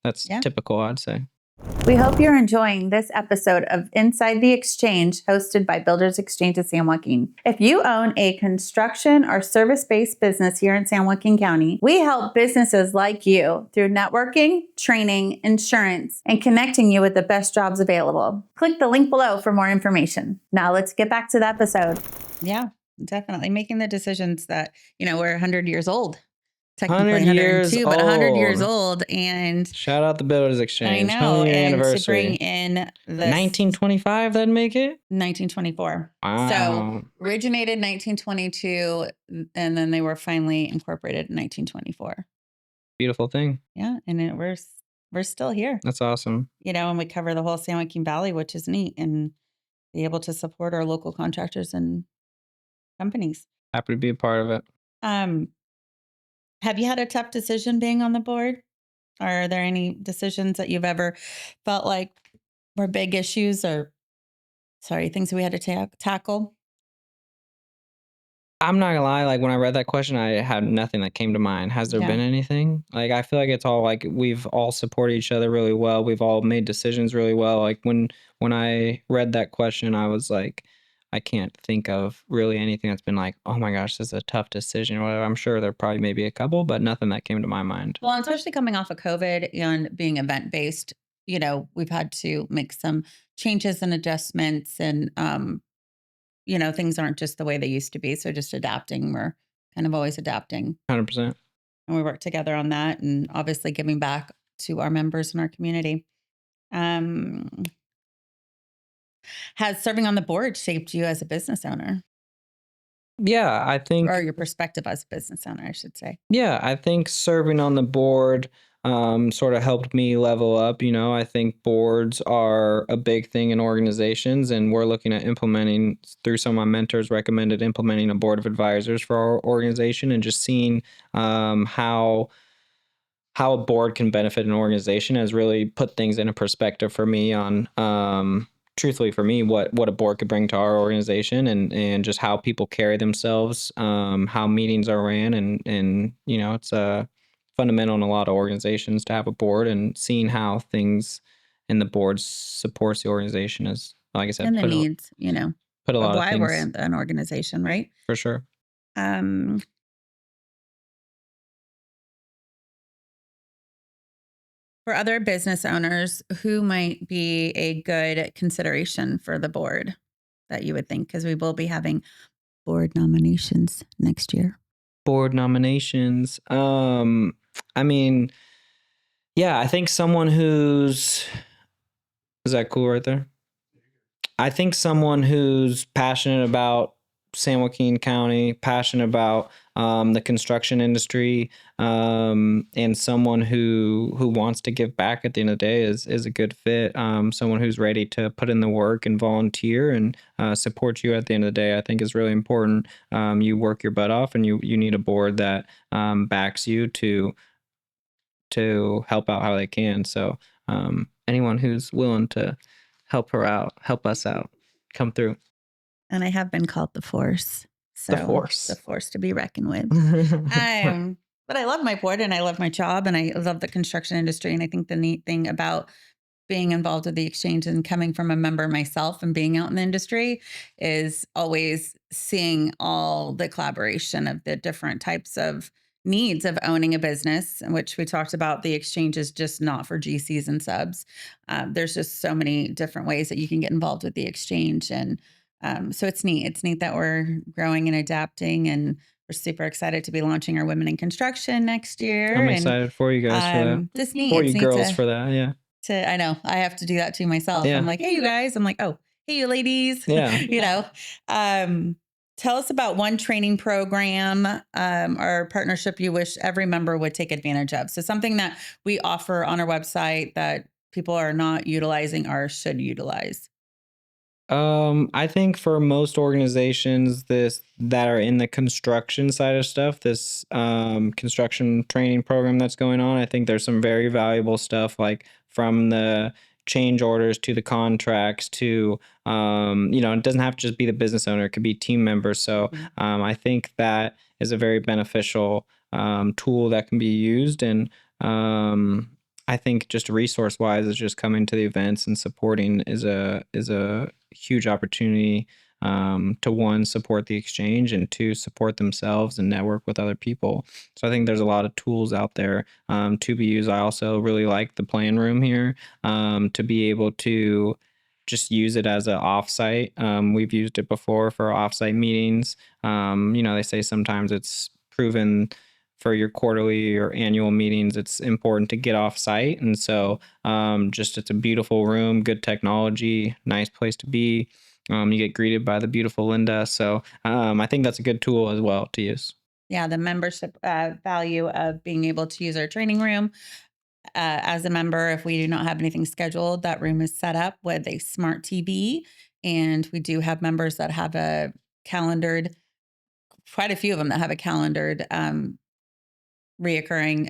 that's typical, I'd say. We hope you're enjoying this episode of Inside the Exchange, hosted by Builders Exchange of San Joaquin. If you own a construction or service-based business here in San Joaquin County, we help businesses like you through networking, training, insurance, and connecting you with the best jobs available. Click the link below for more information. Now let's get back to the episode. Yeah, definitely making the decisions that, we're 100 years old. Technically 100 years 102, but 100 years old. And shout out the Builders Exchange. I know. 100 year and anniversary. To bring in this 1925, that'd make it? 1924. Wow. So originated 1922, and then they were finally incorporated in 1924. Beautiful thing. Yeah. And we're still here. That's awesome. And we cover the whole San Joaquin Valley, which is neat, and be able to support our local contractors and companies. Happy to be a part of it. Have you had a tough decision being on the board? Are there any decisions that you've ever felt like were big issues or, sorry, things that we had to tackle? I'm not gonna lie, like, when I read that question, I had nothing that came to mind. Has there Yeah. been anything? Like, I feel like it's all, like, we've all supported each other really well. We've all made decisions really well. Like, when I read that question, I was like, I can't think of really anything that's been like, "Oh my gosh, this is a tough decision," or whatever. I'm sure there probably may be a couple, but nothing that came to my mind. Well, especially coming off of COVID and being event based, we've had to make some changes and adjustments and, things aren't just the way they used to be. So just adapting. We're kind of always adapting. 100%. And we work together on that and obviously giving back to our members in our community. Um, has serving on the board shaped you as a business owner Yeah, I or think your perspective as a business owner, I should say? Yeah, I think serving on the board sort of helped me level up. I think boards are a big thing in organizations, and we're looking at implementing through some of my mentors recommended implementing a board of advisors for our organization and just seeing how a board can benefit an organization has really put things in a perspective for me on truthfully for me what a board could bring to our organization and just how people carry themselves, how meetings are ran, and it's fundamental in a lot of organizations to have a board, and seeing how things in the board supports the organization is, like I said, And the needs, put a of lot of why we're things in an organization, right? for sure. Um, for other business owners, who might be a good consideration for the board that you would think? Because we will be having board nominations next year. Board nominations. I mean, yeah, I think someone who's is that cool right there? I think someone who's passionate about San Joaquin County, passionate about the construction industry, and someone who wants to give back at the end of the day is a good fit. Someone who's ready to put in the work and volunteer and support you at the end of the day, I think is really important. You work your butt off, and you need a board that backs you to help out how they can. So anyone who's willing to help us out, come through. And I have been called the force. The So the force. force to be reckoned with. But I love my board and I love my job and I love the construction industry. And I think the neat thing about being involved with the exchange and coming from a member myself and being out in the industry is always seeing all the collaboration of the different types of needs of owning a business, in which we talked about the exchange is just not for GCs and subs. There's just so many different ways that you can get involved with the exchange. And so it's neat. It's neat that we're growing and adapting and we're super excited to be launching our Women in Construction next year. I'm And excited for you guys for that. just neat. For It's you neat girls for that, yeah. I know I have to do that to myself. Yeah. I'm like, hey, you guys. I'm like, oh, hey, you ladies. Yeah. Tell us about one training program or partnership you wish every member would take advantage of. So something that we offer on our website that people are not utilizing or should utilize. I think for most organizations that are in the construction side of stuff, this construction training program that's going on, I think there's some very valuable stuff, like from the change orders to the contracts to it doesn't have to just be the business owner, it could be team members. So I think that is a very beneficial tool that can be used. And I think just resource wise is just coming to the events and supporting is a huge opportunity to one, support the exchange, and two, support themselves and network with other people. So I think there's a lot of tools out there to be used. I also really like the plan room here to be able to just use it as an offsite. We've used it before for offsite meetings. They say sometimes it's proven for your quarterly or annual meetings, it's important to get off site. And so just it's a beautiful room, good technology, nice place to be. You get greeted by the beautiful Linda. So I think that's a good tool as well to use. Yeah, the membership value of being able to use our training room. As a member, if we do not have anything scheduled, that room is set up with a smart TV. And we do have members that have a calendared, quite a few of them that have a calendared reoccurring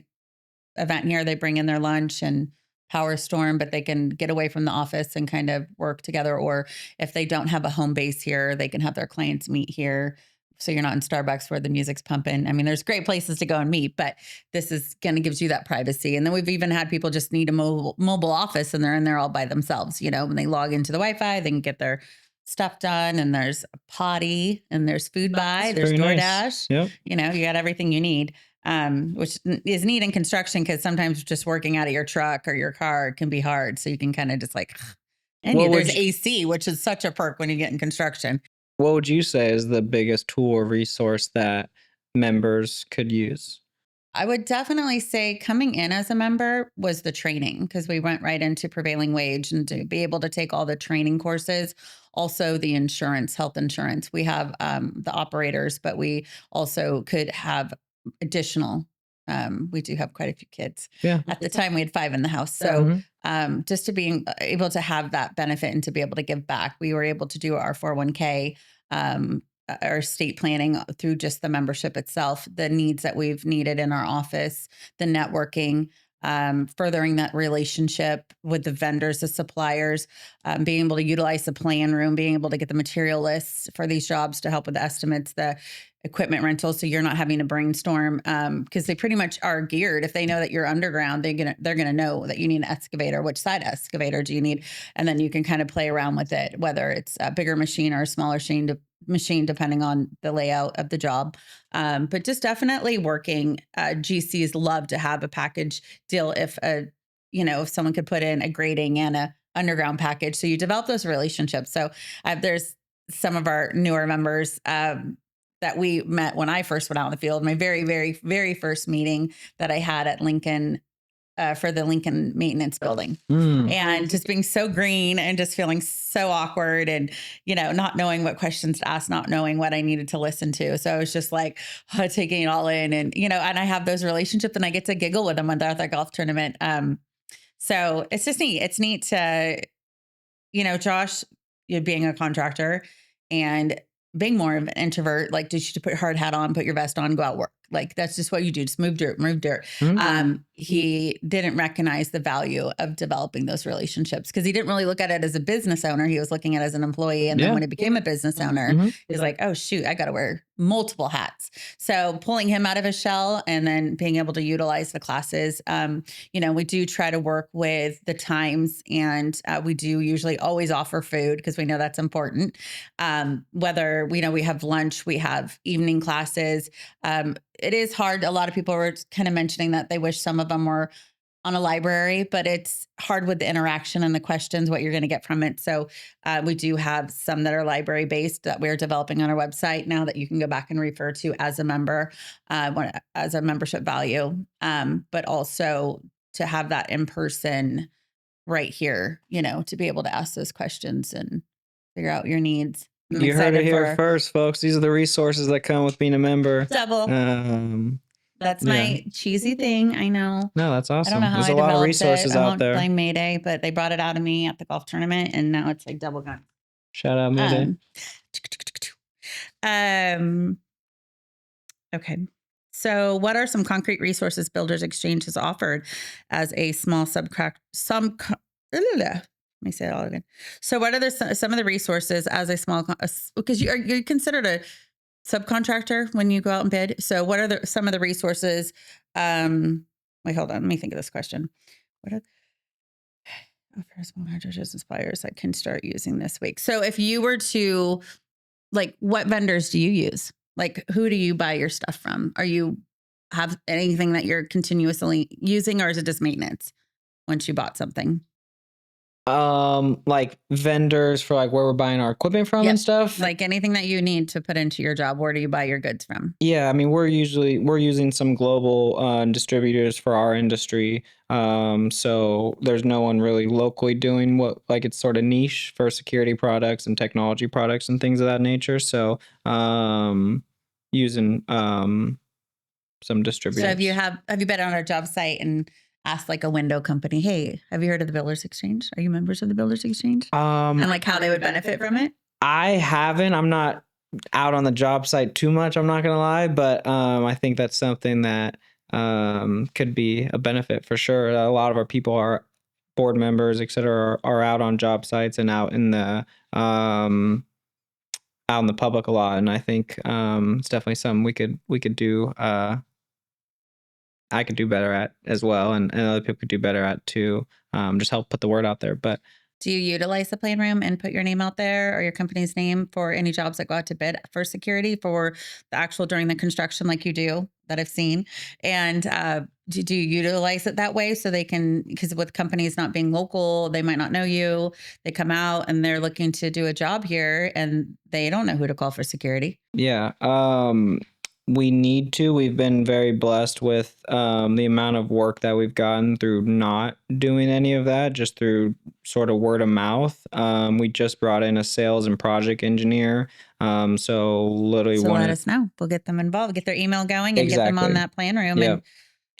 event here, they bring in their lunch and power storm, but they can get away from the office and kind of work together. Or if they don't have a home base here, they can have their clients meet here. So you're not in Starbucks where the music's pumping. I mean, there's great places to go and meet, but this is going to gives you that privacy. And then we've even had people just need a mobile office and they're in there all by themselves. You know, when they log into the Wi-Fi, they can get their stuff done, and there's a potty and there's food buy, there's DoorDash. Nice. Yep. You know, you got everything you need, which is neat in construction because sometimes just working out of your truck or your car can be hard. So you can kind of just like, and there's AC, which is such a perk when you get in construction. What would you say is the biggest tool or resource that members could use? I would definitely say coming in as a member was the training, because we went right into prevailing wage and to be able to take all the training courses. Also the insurance, health insurance. We have the operators, but we also could have additional. We do have quite a few kids. Yeah. At the time we had 5 in the house. So just to being able to have that benefit and to be able to give back, we were able to do our 401k, our estate planning through just the membership itself, the needs that we've needed in our office, the networking, furthering that relationship with the vendors, the suppliers, being able to utilize the plan room, being able to get the material lists for these jobs to help with the estimates, the equipment rentals. So you're not having to brainstorm, because they pretty much are geared. If they know that you're underground, they're gonna know that you need an excavator. Which side excavator do you need? And then you can kind of play around with it, whether it's a bigger machine or a smaller machine, depending on the layout of the job. But just definitely working. GCs love to have a package deal if someone could put in a grading and a underground package. So you develop those relationships. So there's some of our newer members that we met when I first went out in the field. My very, very, very first meeting that I had at Lincoln for the Lincoln maintenance building, and just being so green and just feeling so awkward and, not knowing what questions to ask, not knowing what I needed to listen to. So I was just like taking it all in, and, and I have those relationships and I get to giggle with them when they're at their golf tournament. So it's just neat. It's neat to, Josh, being a contractor and being more of an introvert, like, did you put your hard hat on, put your vest on, go out work? Like, that's just what you do. Just move dirt. He didn't recognize the value of developing those relationships because he didn't really look at it as a business owner. He was looking at it as an employee. And then when he became a business owner, he's like, oh shoot, I got to wear multiple hats. So pulling him out of his shell and then being able to utilize the classes, we do try to work with the times, and we do usually always offer food because we know that's important. Whether we have lunch, we have evening classes. It is hard. A lot of people were kind of mentioning that they wish some of them were on a library, but it's hard with the interaction and the questions, what you're going to get from it. So we do have some that are library based that we're developing on our website now that you can go back and refer to as a member, as a membership value, but also to have that in person right here, to be able to ask those questions and figure out your needs. You heard it here first, folks. These are the resources that come with being a member. Double. That's my cheesy thing. I know. No, that's awesome. I don't know how There's a lot of resources out there. I won't blame Mayday, but they brought it out of me at the golf tournament, and now it's like double gun. Shout out Mayday. Okay. So what are some concrete resources Builders Exchange has offered as a small let me say it all again. So what are some of the resources as a small, because you're considered a subcontractor when you go out and bid. So what are some of the resources? Wait, hold on. Let me think of this question. What are for small contractors and suppliers I can start using this week? So if you were to, what vendors do you use? Who do you buy your stuff from? Are you have anything that you're continuously using, or is it just maintenance once you bought something? Vendors for where we're buying our equipment from and stuff. Anything that you need to put into your job, where do you buy your goods from? Yeah, I mean, we're using some global distributors for our industry. So there's no one really locally doing what, it's sort of niche for security products and technology products and things of that nature. So using some distributors. So have you been on our job site and ask a window company, hey, have you heard of the Builders Exchange? Are you members of the Builders Exchange? And how they would benefit from it? I haven't. I'm not out on the job site too much, I'm not going to lie. But I think that's something that could be a benefit for sure. A lot of our people are board members, et cetera, are out on job sites and out in the public a lot. And I think it's definitely something we could do. I could do better at as well, and other people could do better at too. Just help put the word out there. But do you utilize the plan room and put your name out there or your company's name for any jobs that go out to bid for security for the actual during the construction like you do that I've seen? And do you utilize it that way so they can, because with companies not being local, they might not know you. They come out and they're looking to do a job here and they don't know who to call for security. Yeah. We need to. We've been very blessed with the amount of work that we've gotten through not doing any of that, just through sort of word of mouth. We just brought in a sales and project engineer. So literally let us know. We'll get them involved, get their email going and get them on that plan room. Yep. And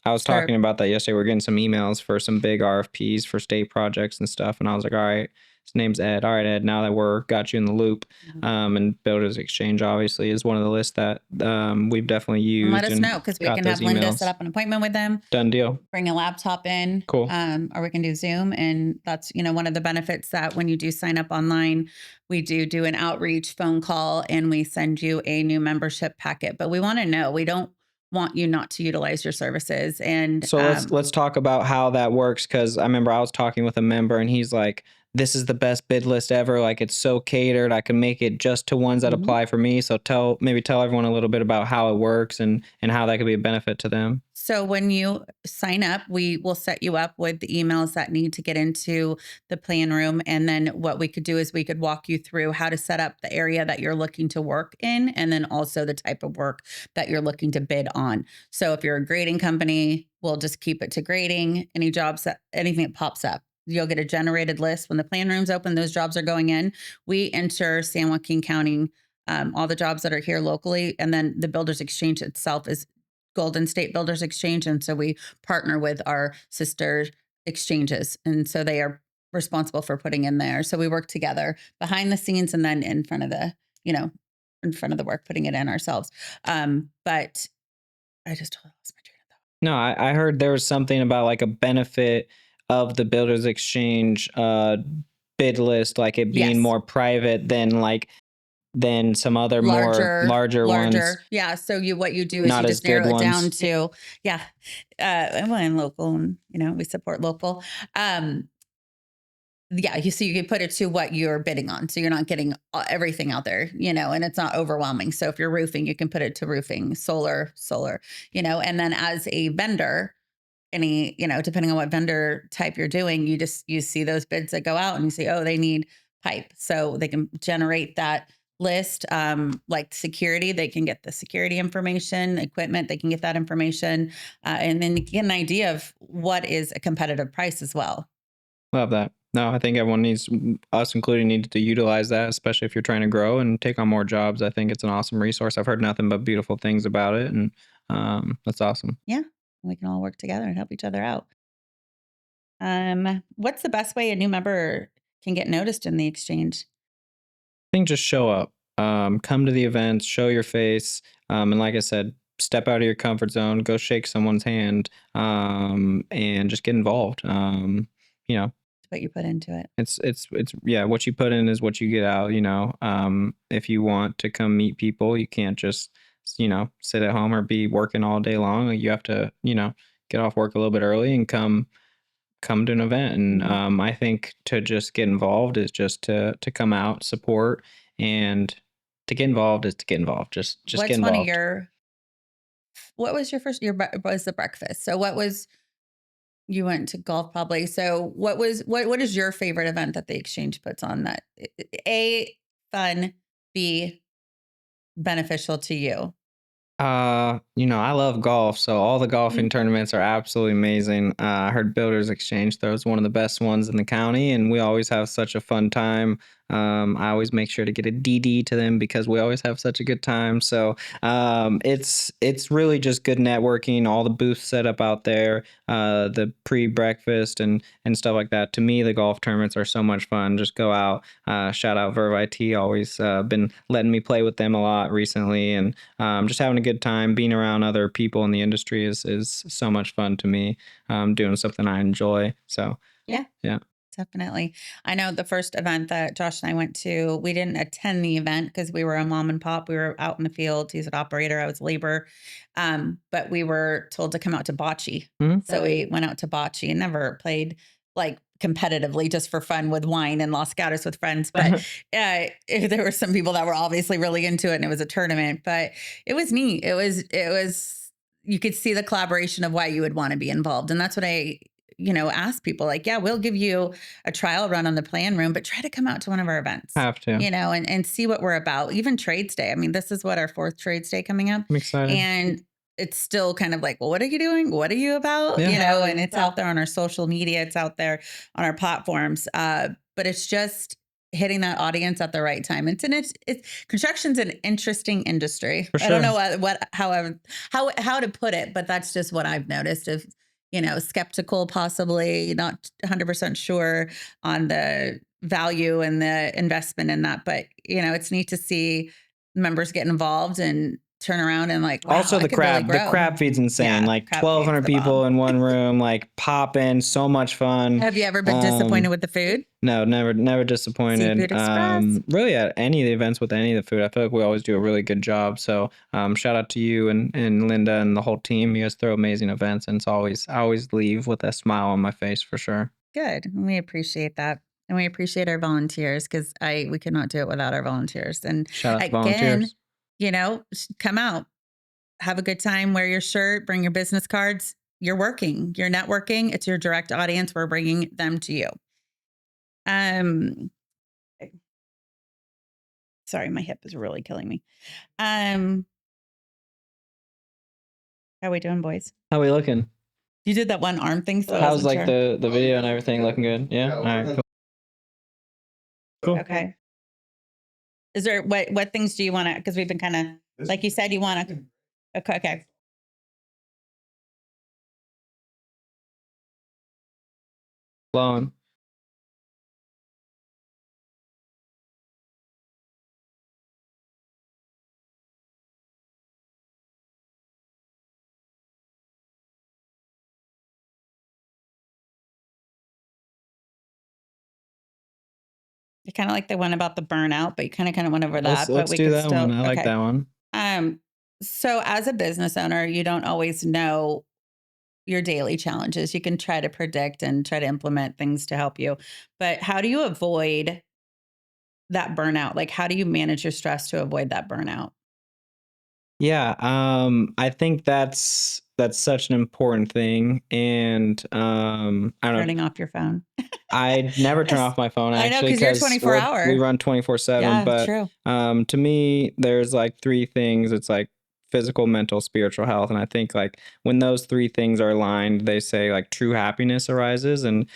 I was talking about that yesterday. We're getting some emails for some big RFPs for state projects and stuff. And I was like, all right, his name's Ed. All right, Ed, now that we're got you in the loop, and Builders Exchange obviously is one of the lists that we've definitely used. And let us know, because we can have Linda set up an appointment with them. Done deal. Bring a laptop in. Cool. Or we can do Zoom. And that's, one of the benefits that when you do sign up online, we do an outreach phone call and we send you a new membership packet. But we want to know, we don't want you not to utilize your services. And so let's talk about how that works, because I remember I was talking with a member and he's like, this is the best bid list ever. Like, it's so catered. I can make it just to ones that apply for me. So tell everyone a little bit about how it works and how that could be a benefit to them. So when you sign up, we will set you up with the emails that need to get into the plan room. And then what we could do is we could walk you through how to set up the area that you're looking to work in, and then also the type of work that you're looking to bid on. So if you're a grading company, we'll just keep it to grading. Any jobs, anything that pops up, you'll get a generated list. When the plan room's open, those jobs are going in. We enter San Joaquin County, all the jobs that are here locally. And then the Builders Exchange itself is Golden State Builders Exchange. And so we partner with our sister exchanges. And so they are responsible for putting in there. So we work together behind the scenes and then in front of the, in front of the work, putting it in ourselves. But I just totally lost my train of thought. No, I heard there was something about like a benefit of the Builders Exchange bid list, like it being more private than some other larger ones. Yeah. So what you do is you just narrow it down to, and local, and we support local. You can put it to what you're bidding on. So you're not getting everything out there, and it's not overwhelming. So if you're roofing, you can put it to roofing, solar, and then as a vendor, depending on what vendor type you're doing, you see those bids that go out and you say, oh, they need pipe. So they can generate that list. Like security, they can get the security information, equipment, they can get that information. And then get an idea of what is a competitive price as well. Love that. No, I think everyone us included, needs to utilize that, especially if you're trying to grow and take on more jobs. I think it's an awesome resource. I've heard nothing but beautiful things about it. And that's awesome. Yeah. We can all work together and help each other out. What's the best way a new member can get noticed in the exchange? I think just show up, come to the events, show your face. And like I said, step out of your comfort zone, go shake someone's hand, and just get involved. What you put into it. It's what you put in is what you get out. If you want to come meet people, you can't just sit at home or be working all day long. You have to, get off work a little bit early and come to an event. And I think to just get involved is just to come out, support, and to get involved is to get involved. Just get involved. What was your first? Was the breakfast? So you went to golf probably. So what is your favorite event that the exchange puts on that A, fun, B, beneficial to you? I love golf, so all the golfing tournaments are absolutely amazing. I heard Builders Exchange throws one of the best ones in the county, and we always have such a fun time. I always make sure to get a DD to them because we always have such a good time. So it's really just good networking, all the booths set up out there, the pre-breakfast and stuff like that. To me, the golf tournaments are so much fun. Just go out. Shout out Verve IT, always been letting me play with them a lot recently, and just having a good time. Being around other people in the industry is so much fun to me. Doing something I enjoy. So Yeah. Definitely. I know the first event that Josh and I went to, we didn't attend the event because we were a mom and pop. We were out in the field. He's an operator. I was labor. But we were told to come out to bocce. Mhm. So we went out to bocce and never played like competitively, just for fun with wine and Los Gatos with friends. But there were some people that were obviously really into it, and it was a tournament, but it was neat. It was, you could see the collaboration of why you would want to be involved. And that's what I ask people, like, yeah, we'll give you a trial run on the plan room, but try to come out to one of our events. Have to. And see what we're about. Even Trades Day. I mean, this is what, our 4th Trades Day coming up. I'm excited. And it's still kind of like, well, what are you doing? What are you about? Yeah. And it's out there on our social media. It's out there on our platforms. But it's just hitting that audience at the right time. It's construction's an interesting industry. For sure. I don't know how to put it, but that's just what I've noticed. If skeptical, possibly not 100% sure on the value and the investment in that. But, it's neat to see members get involved and turn around and like, wow, also the crab feed's insane. Yeah, like 1,200 people in one room, like popping, so much fun. Have you ever been disappointed with the food? No, never disappointed. Seafood Express. Really at any of the events with any of the food, I feel like we always do a really good job. So shout out to you and Linda and the whole team. You guys throw amazing events, and I always leave with a smile on my face for sure. Good. We appreciate that. And we appreciate our volunteers, because we could not do it without our volunteers. And Shout out to again, volunteers. come out, have a good time, wear your shirt, bring your business cards. You're working, you're networking. It's your direct audience. We're bringing them to you. Sorry, my hip is really killing me. How are we doing, boys? How we looking? You did that one arm thing. So how's like the video and everything looking good? Yeah. All right. Cool. Okay. Is there what things do you want to? Because we've been kind of, like you said, you want to. Okay. Flowing. You kind of like the one about the burnout, but you kind of went over that. Let's do that one. I like that one. So as a business owner, you don't always know your daily challenges. You can try to predict and try to implement things to help you. But how do you avoid that burnout? Like, how do you manage your stress to avoid that burnout? Yeah, I think that's such an important thing, and I don't know. Turning off your phone. I never turn off my phone. I know, actually, because you're 24 hour. We run 24/7. Yeah, but true. To me, there's like 3 things. It's like physical, mental, spiritual health, and I think like when those 3 things are aligned, they say like true happiness arises. And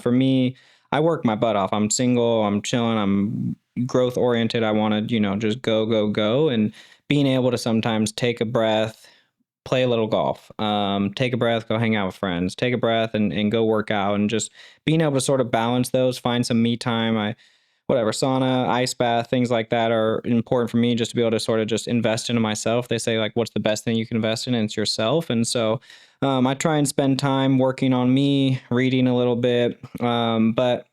for me, I work my butt off. I'm single. I'm chilling. I'm growth oriented. I want to just go, and being able to sometimes take a breath, play a little golf, take a breath, go hang out with friends, take a breath and go work out, and just being able to sort of balance those, find some me time. Whatever, sauna, ice bath, things like that are important for me, just to be able to sort of just invest into myself. They say like, what's the best thing you can invest in? And it's yourself. And so I try and spend time working on me, reading a little bit. But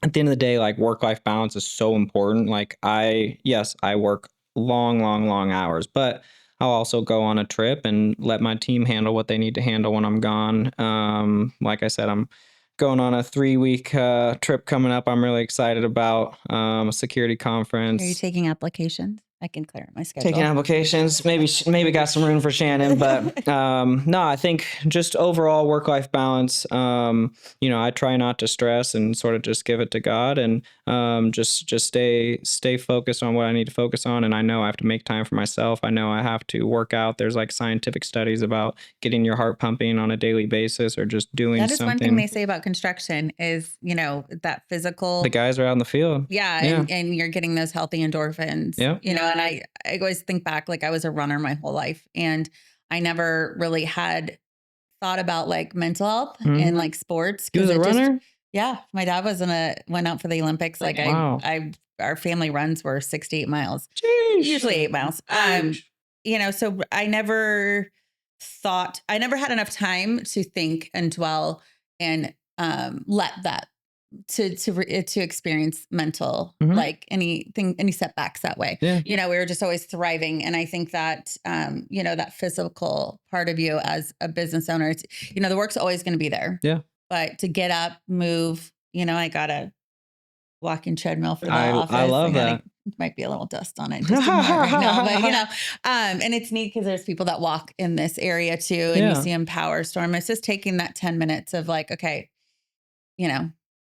at the end of the day, like work-life balance is so important. Like I work long hours, but I'll also go on a trip and let my team handle what they need to handle when I'm gone. Like I said, I'm going on a 3-week trip coming up. I'm really excited about a security conference. Are you taking applications? I can clear my schedule. Taking applications, maybe got some room for Shannon, but no, I think just overall work-life balance. I try not to stress and sort of just give it to God, and just stay focused on what I need to focus on. And I know I have to make time for myself. I know I have to work out. There's like scientific studies about getting your heart pumping on a daily basis, or just doing something. That is one thing they say about construction is, that physical. The guys are out in the field. Yeah. And you're getting those healthy endorphins. Yeah. And I always think back, like I was a runner my whole life, and I never really had thought about like mental health and like sports. You was a runner? Yeah. My dad went out for the Olympics. Like wow. our family runs were 68 miles, Jeez. usually 8 miles. So I never had enough time to think and dwell and let that to experience mental, like any setbacks that way. Yeah. We were just always thriving. And I think that, that physical part of you as a business owner, it's, the work's always going to be there. Yeah. But to get up, move, I got a walking treadmill for the office. I love that. Might be a little dust on it just right now, but and it's neat because there's people that walk in this area too, and you see them power storm. It's just taking that 10 minutes of like, okay,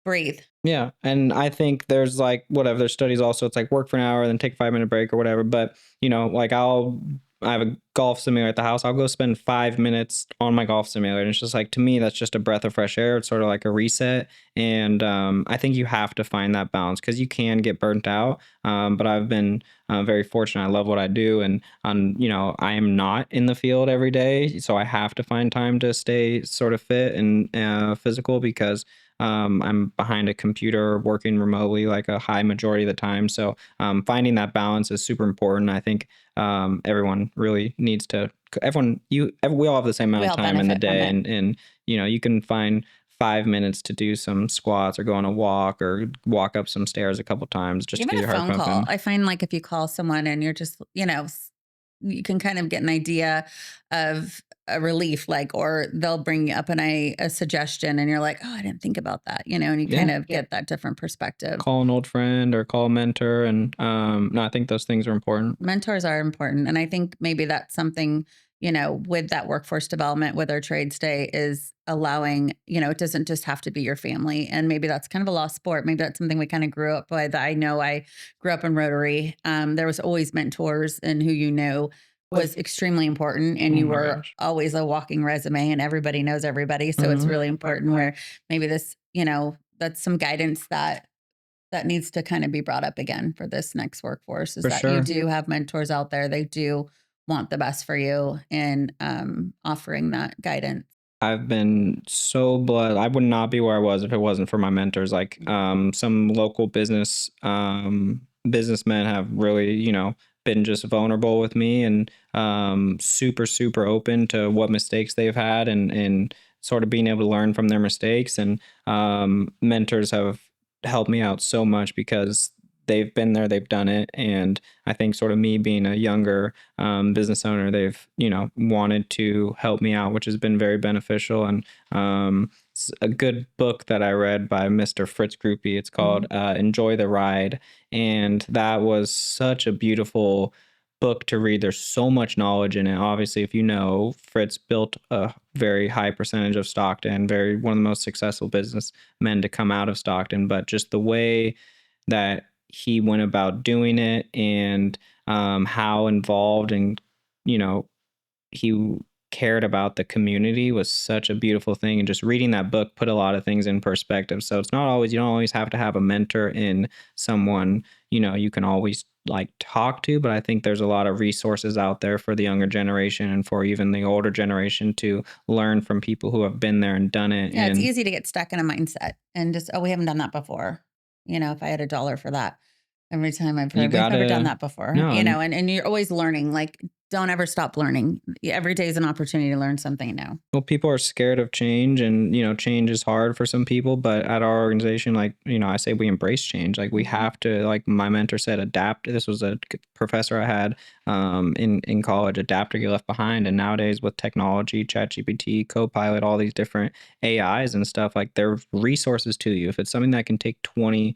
breathe. Yeah. And I think there's like, whatever, there's studies also, it's like work for an hour, then take a 5-minute break or whatever. But, like I have a golf simulator at the house. I'll go spend 5 minutes on my golf simulator. And it's just like, to me, that's just a breath of fresh air. It's sort of like a reset. And I think you have to find that balance because you can get burnt out. But I've been very fortunate. I love what I do. And, I am not in the field every day. So I have to find time to stay sort of fit and physical because I'm behind a computer working remotely like a high majority of the time. So finding that balance is super important. I think everyone really needs to, we all have the same amount of time in the day, and you can find 5 minutes to do some squats or go on a walk or walk up some stairs a couple times just even to get your heart pumping. Call. I find like if you call someone and you're just, you can kind of get an idea of a relief, or they'll bring up a suggestion and you're like, oh, I didn't think about that, and you kind of get that different perspective. Call an old friend or call a mentor. And no, I think those things are important. Mentors are important. And I think maybe that's something, with that workforce development with our trades day is allowing, it doesn't just have to be your family. And maybe that's kind of a lost sport. Maybe that's something we kind of grew up with. I know I grew up in Rotary. There was always mentors, and who you knew was extremely important. And you were always a walking resume, and everybody knows everybody. So it's really important where maybe this, that's some guidance that needs to kind of be brought up again for this next workforce is that you do have mentors out there. They do want the best for you and offering that guidance. I've been so blessed. I would not be where I was if it wasn't for my mentors. Like some local businessmen have really, been just vulnerable with me and super, super open to what mistakes they've had and sort of being able to learn from their mistakes. And mentors have helped me out so much because they've been there, they've done it. And I think sort of me being a younger business owner, they've, wanted to help me out, which has been very beneficial. And it's a good book that I read by Mr. Fritz Groupie. It's called Enjoy the Ride. And that was such a beautiful book to read. There's so much knowledge in it. Obviously, if you know, Fritz built a very high percentage of Stockton, one of the most successful businessmen to come out of Stockton. But just the way that he went about doing it and how involved and, he cared about the community was such a beautiful thing. And just reading that book put a lot of things in perspective. So it's not always, you don't always have to have a mentor in someone, you can always like talk to, but I think there's a lot of resources out there for the younger generation and for even the older generation to learn from people who have been there and done it. Yeah, it's easy to get stuck in a mindset and just, we haven't done that before. If I had $1 for that, every time I've heard, we've never done that before, and you're always learning, like, don't ever stop learning. Every day is an opportunity to learn something new. Well, people are scared of change and, change is hard for some people, but at our organization, like, I say we embrace change. Like we have to, like my mentor said, adapt. This was a professor I had in college, adapt or get left behind. And nowadays with technology, ChatGPT, Copilot, all these different AIs and stuff, like there's resources to you. If it's something that can take 20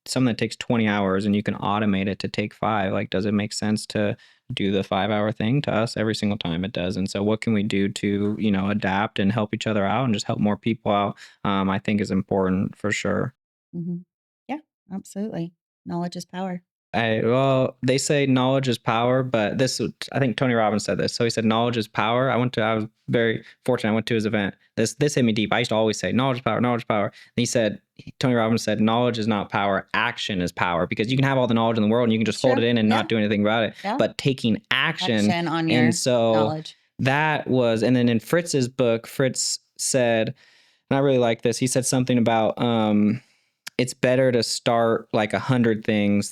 something that takes 20 hours and you can automate it to take 5. Like, does it make sense to do the 5-hour thing? To us, every single time it does. And so what can we do to, adapt and help each other out and just help more people out? I think is important for sure. Mm-hmm. Yeah, absolutely. Knowledge is power. Well, they say knowledge is power, but I think Tony Robbins said this. So he said, knowledge is power. I was very fortunate. I went to his event. This hit me deep. I used to always say knowledge is power, knowledge is power. And Tony Robbins said, knowledge is not power. Action is power, because you can have all the knowledge in the world and you can just hold it in and not do anything about it. Yeah. But taking action on your knowledge. That was, and then in Fritz's book, Fritz said, and I really like this. He said something about, it's better to start like 100 things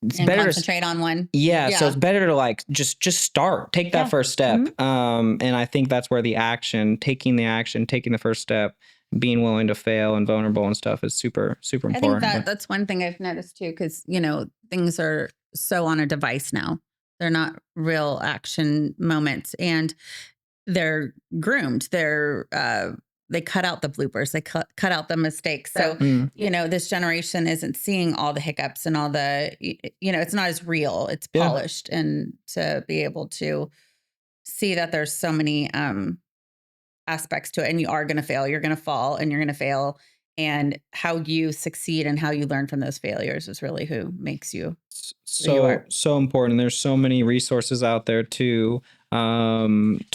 it's better concentrate on one. Yeah. So it's better to like, just start, take that first step. Mm-hmm. And I think that's where taking the first step, being willing to fail and vulnerable and stuff is super, super important. I think that's one thing I've noticed too, because, things are so on a device now. They're not real action moments, and they're groomed. They cut out the bloopers. They cut out the mistakes. So, this generation isn't seeing all the hiccups and all the, it's not as real. It's polished. And to be able to see that there's so many aspects to it, and you are going to fail, you're going to fall, and you're going to fail. And how you succeed and how you learn from those failures is really who makes you so important. There's so many resources out there to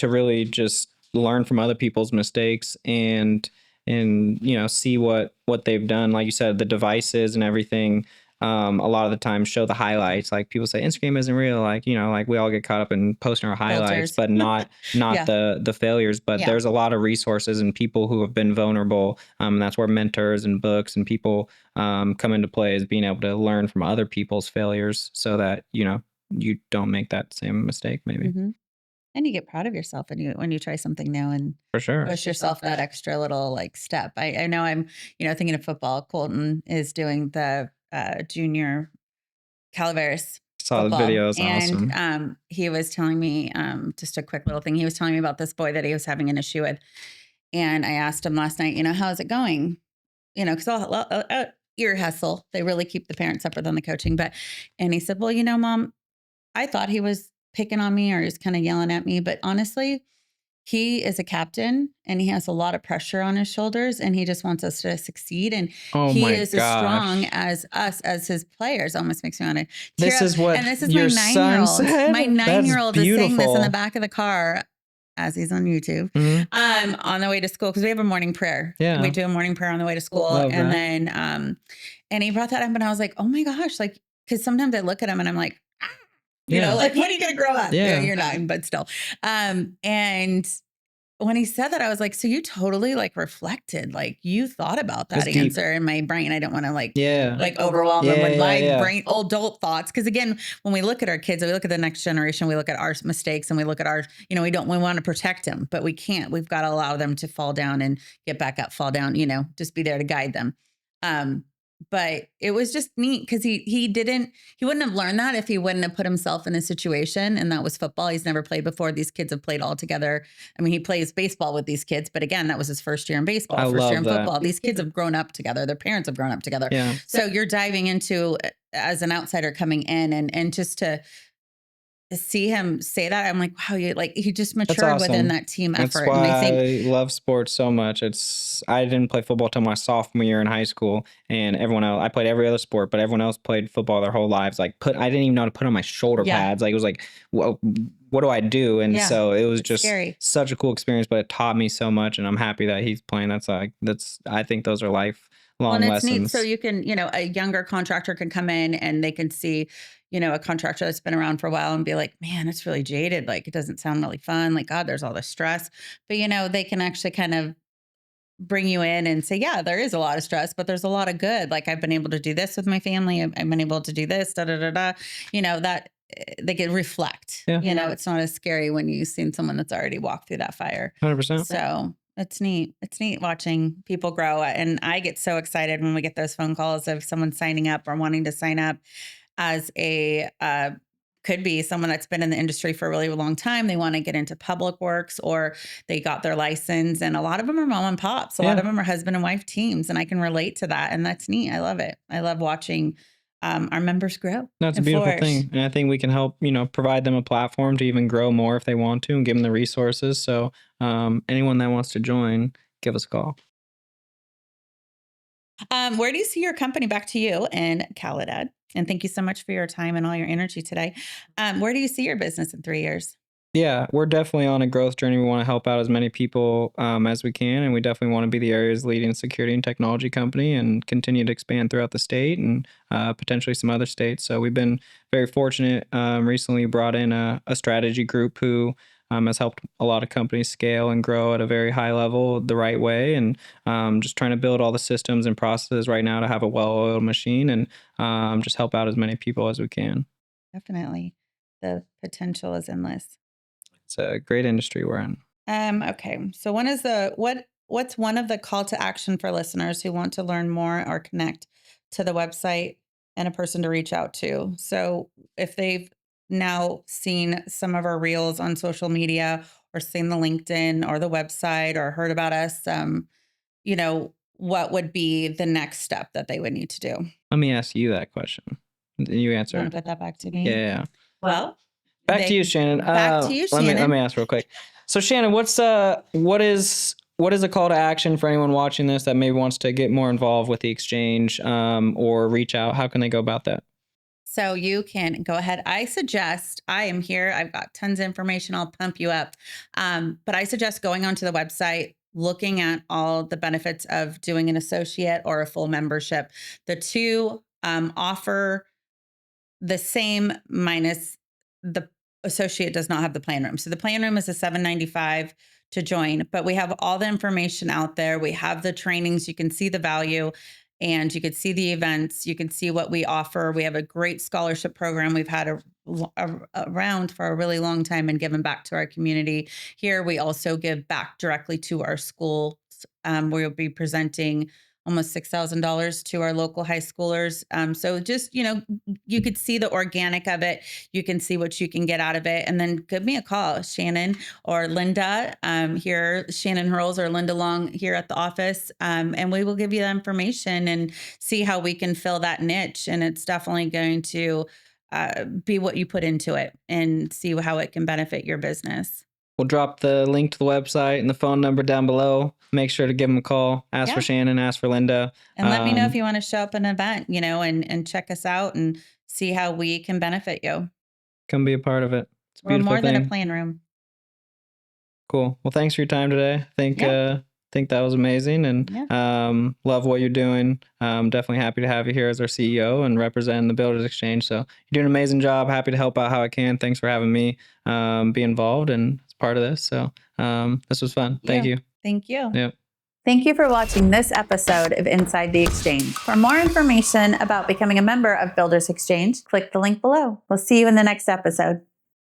really just learn from other people's mistakes and see what they've done. Like you said, the devices and everything, a lot of the time show the highlights. Like people say Instagram isn't real. Like, like we all get caught up in posting our highlights, but not the failures. But there's a lot of resources and people who have been vulnerable. That's where mentors and books and people come into play, is being able to learn from other people's failures so that, you don't make that same mistake maybe. Mm-hmm. And you get proud of yourself when you try something new and for sure push yourself that extra little step. I know I'm, thinking of football. Colton is doing the junior Calidad saw football. The videos. And awesome. He was telling me just a quick little thing. He was telling me about this boy that he was having an issue with. And I asked him last night, how's it going? Because ear hustle. They really keep the parents separate than the coaching. And he said, well, Mom, I thought he was picking on me or he's kind of yelling at me. But honestly, he is a captain and he has a lot of pressure on his shoulders and he just wants us to succeed. And he is as strong as us, as his players. Almost makes me want to tear This up. is what and this is your my 9-year-old. son My 9-year-old is saying this in the beautiful. back of the car as he's on YouTube, on the way to school. Cause we have a morning prayer. Yeah. We do a morning prayer on the way to school. Love and that. then, and he brought that up and I was like, oh my gosh. Cause sometimes I look at him and I'm like, when are you going to grow up? Yeah. You're 9, but still. And when he said that, I was like, so you totally reflected, you thought about that answer in my brain. I don't want to overwhelm him with my brain, adult thoughts. Cause again, when we look at our kids, we look at the next generation, we look at our mistakes and we look at our, we want to protect them, but we can't. We've got to allow them to fall down and get back up, fall down, just be there to guide them. But it was just neat because he wouldn't have learned that if he wouldn't have put himself in a situation. And that was football. He's never played before. These kids have played all together. I mean, he plays baseball with these kids, but again, that was his first year in baseball, first year in football. These kids have grown up together. Their parents have grown up together. Yeah. So you're diving into, as an outsider coming in and just to see him say that, I'm like, wow, he just matured within that team effort. That's why and I think I love sports so much. I didn't play football till my sophomore year in high school, and everyone else, I played every other sport, but everyone else played football their whole lives. I didn't even know how to put on my shoulder pads. It was like, what do I do? And so it was just scary. Such a cool experience, but it taught me so much, and I'm happy that he's playing. I think those are lifelong lessons. Neat. So you can, a younger contractor can come in and they can see, a contractor that's been around for a while and be like, man, it's really jaded. It doesn't sound really fun. God, there's all this stress. But, they can actually kind of bring you in and say, yeah, there is a lot of stress, but there's a lot of good. I've been able to do this with my family. I've been able to do this, that they can reflect. It's not as scary when you've seen someone that's already walked through that fire. 100%. So it's neat. It's neat watching people grow. And I get so excited when we get those phone calls of someone signing up or wanting to sign up as a could be someone that's been in the industry for a really long time. They want to get into public works, or they got their license. And a lot of them are mom and pops. A lot of them are husband and wife teams. And I can relate to that. And that's neat. I love it. I love watching our members grow. That's a beautiful thing. And I think we can help, provide them a platform to even grow more if they want to, and give them the resources. So anyone that wants to join, give us a call. Where do you see your company, back to you in Calidad? And thank you so much for your time and all your energy today. Where do you see your business in 3 years? Yeah, we're definitely on a growth journey. We want to help out as many people as we can. And we definitely want to be the area's leading security and technology company and continue to expand throughout the state and potentially some other states. So we've been very fortunate. Recently brought in a strategy group who has helped a lot of companies scale and grow at a very high level the right way. And just trying to build all the systems and processes right now to have a well-oiled machine and just help out as many people as we can. Definitely. The potential is endless. It's a great industry we're in. Okay. So what's one of the call to action for listeners who want to learn more or connect to the website and a person to reach out to? So if they've now seen some of our reels on social media or seen the LinkedIn or the website or heard about us, what would be the next step that they would need to do? Let me ask you that question. You answer. You want to put that back to me? Yeah. Well, back to you, Shannon. Back to you, Shannon. Let me ask real quick. So, Shannon, what is a call to action for anyone watching this that maybe wants to get more involved with the exchange or reach out? How can they go about that? So you can go ahead. I am here. I've got tons of information. I'll pump you up. But I suggest going onto the website, looking at all the benefits of doing an associate or a full membership. The two offer the same, minus the associate does not have the plan room. So the plan room is a $795 to join, but we have all the information out there. We have the trainings. You can see the value. And you could see the events. You can see what we offer. We have a great scholarship program. We've had around for a really long time and given back to our community. Here, we also give back directly to our schools. We'll be presenting almost $6,000 to our local high schoolers. So just, you could see the organic of it. You can see what you can get out of it. And then give me a call, Shannon or Linda here, Shannon Hurles or Linda Long here at the office. And we will give you the information and see how we can fill that niche. And it's definitely going to be what you put into it and see how it can benefit your business. We'll drop the link to the website and the phone number down below. Make sure to give them a call. Ask for Shannon, ask for Linda. And let me know if you want to show up at an event, and check us out and see how we can benefit you. Come be a part of it. It's a We're beautiful more thing. than a plan room. Cool. Well, thanks for your time today. I think that was amazing and love what you're doing. Definitely happy to have you here as our CEO and representing the Builders Exchange. So you're doing an amazing job. Happy to help out how I can. Thanks for having me be involved and as part of this. So this was fun. Thank you. Thank you. Yep. Thank you for watching this episode of Inside the Exchange. For more information about becoming a member of Builders Exchange, click the link below. We'll see you in the next episode.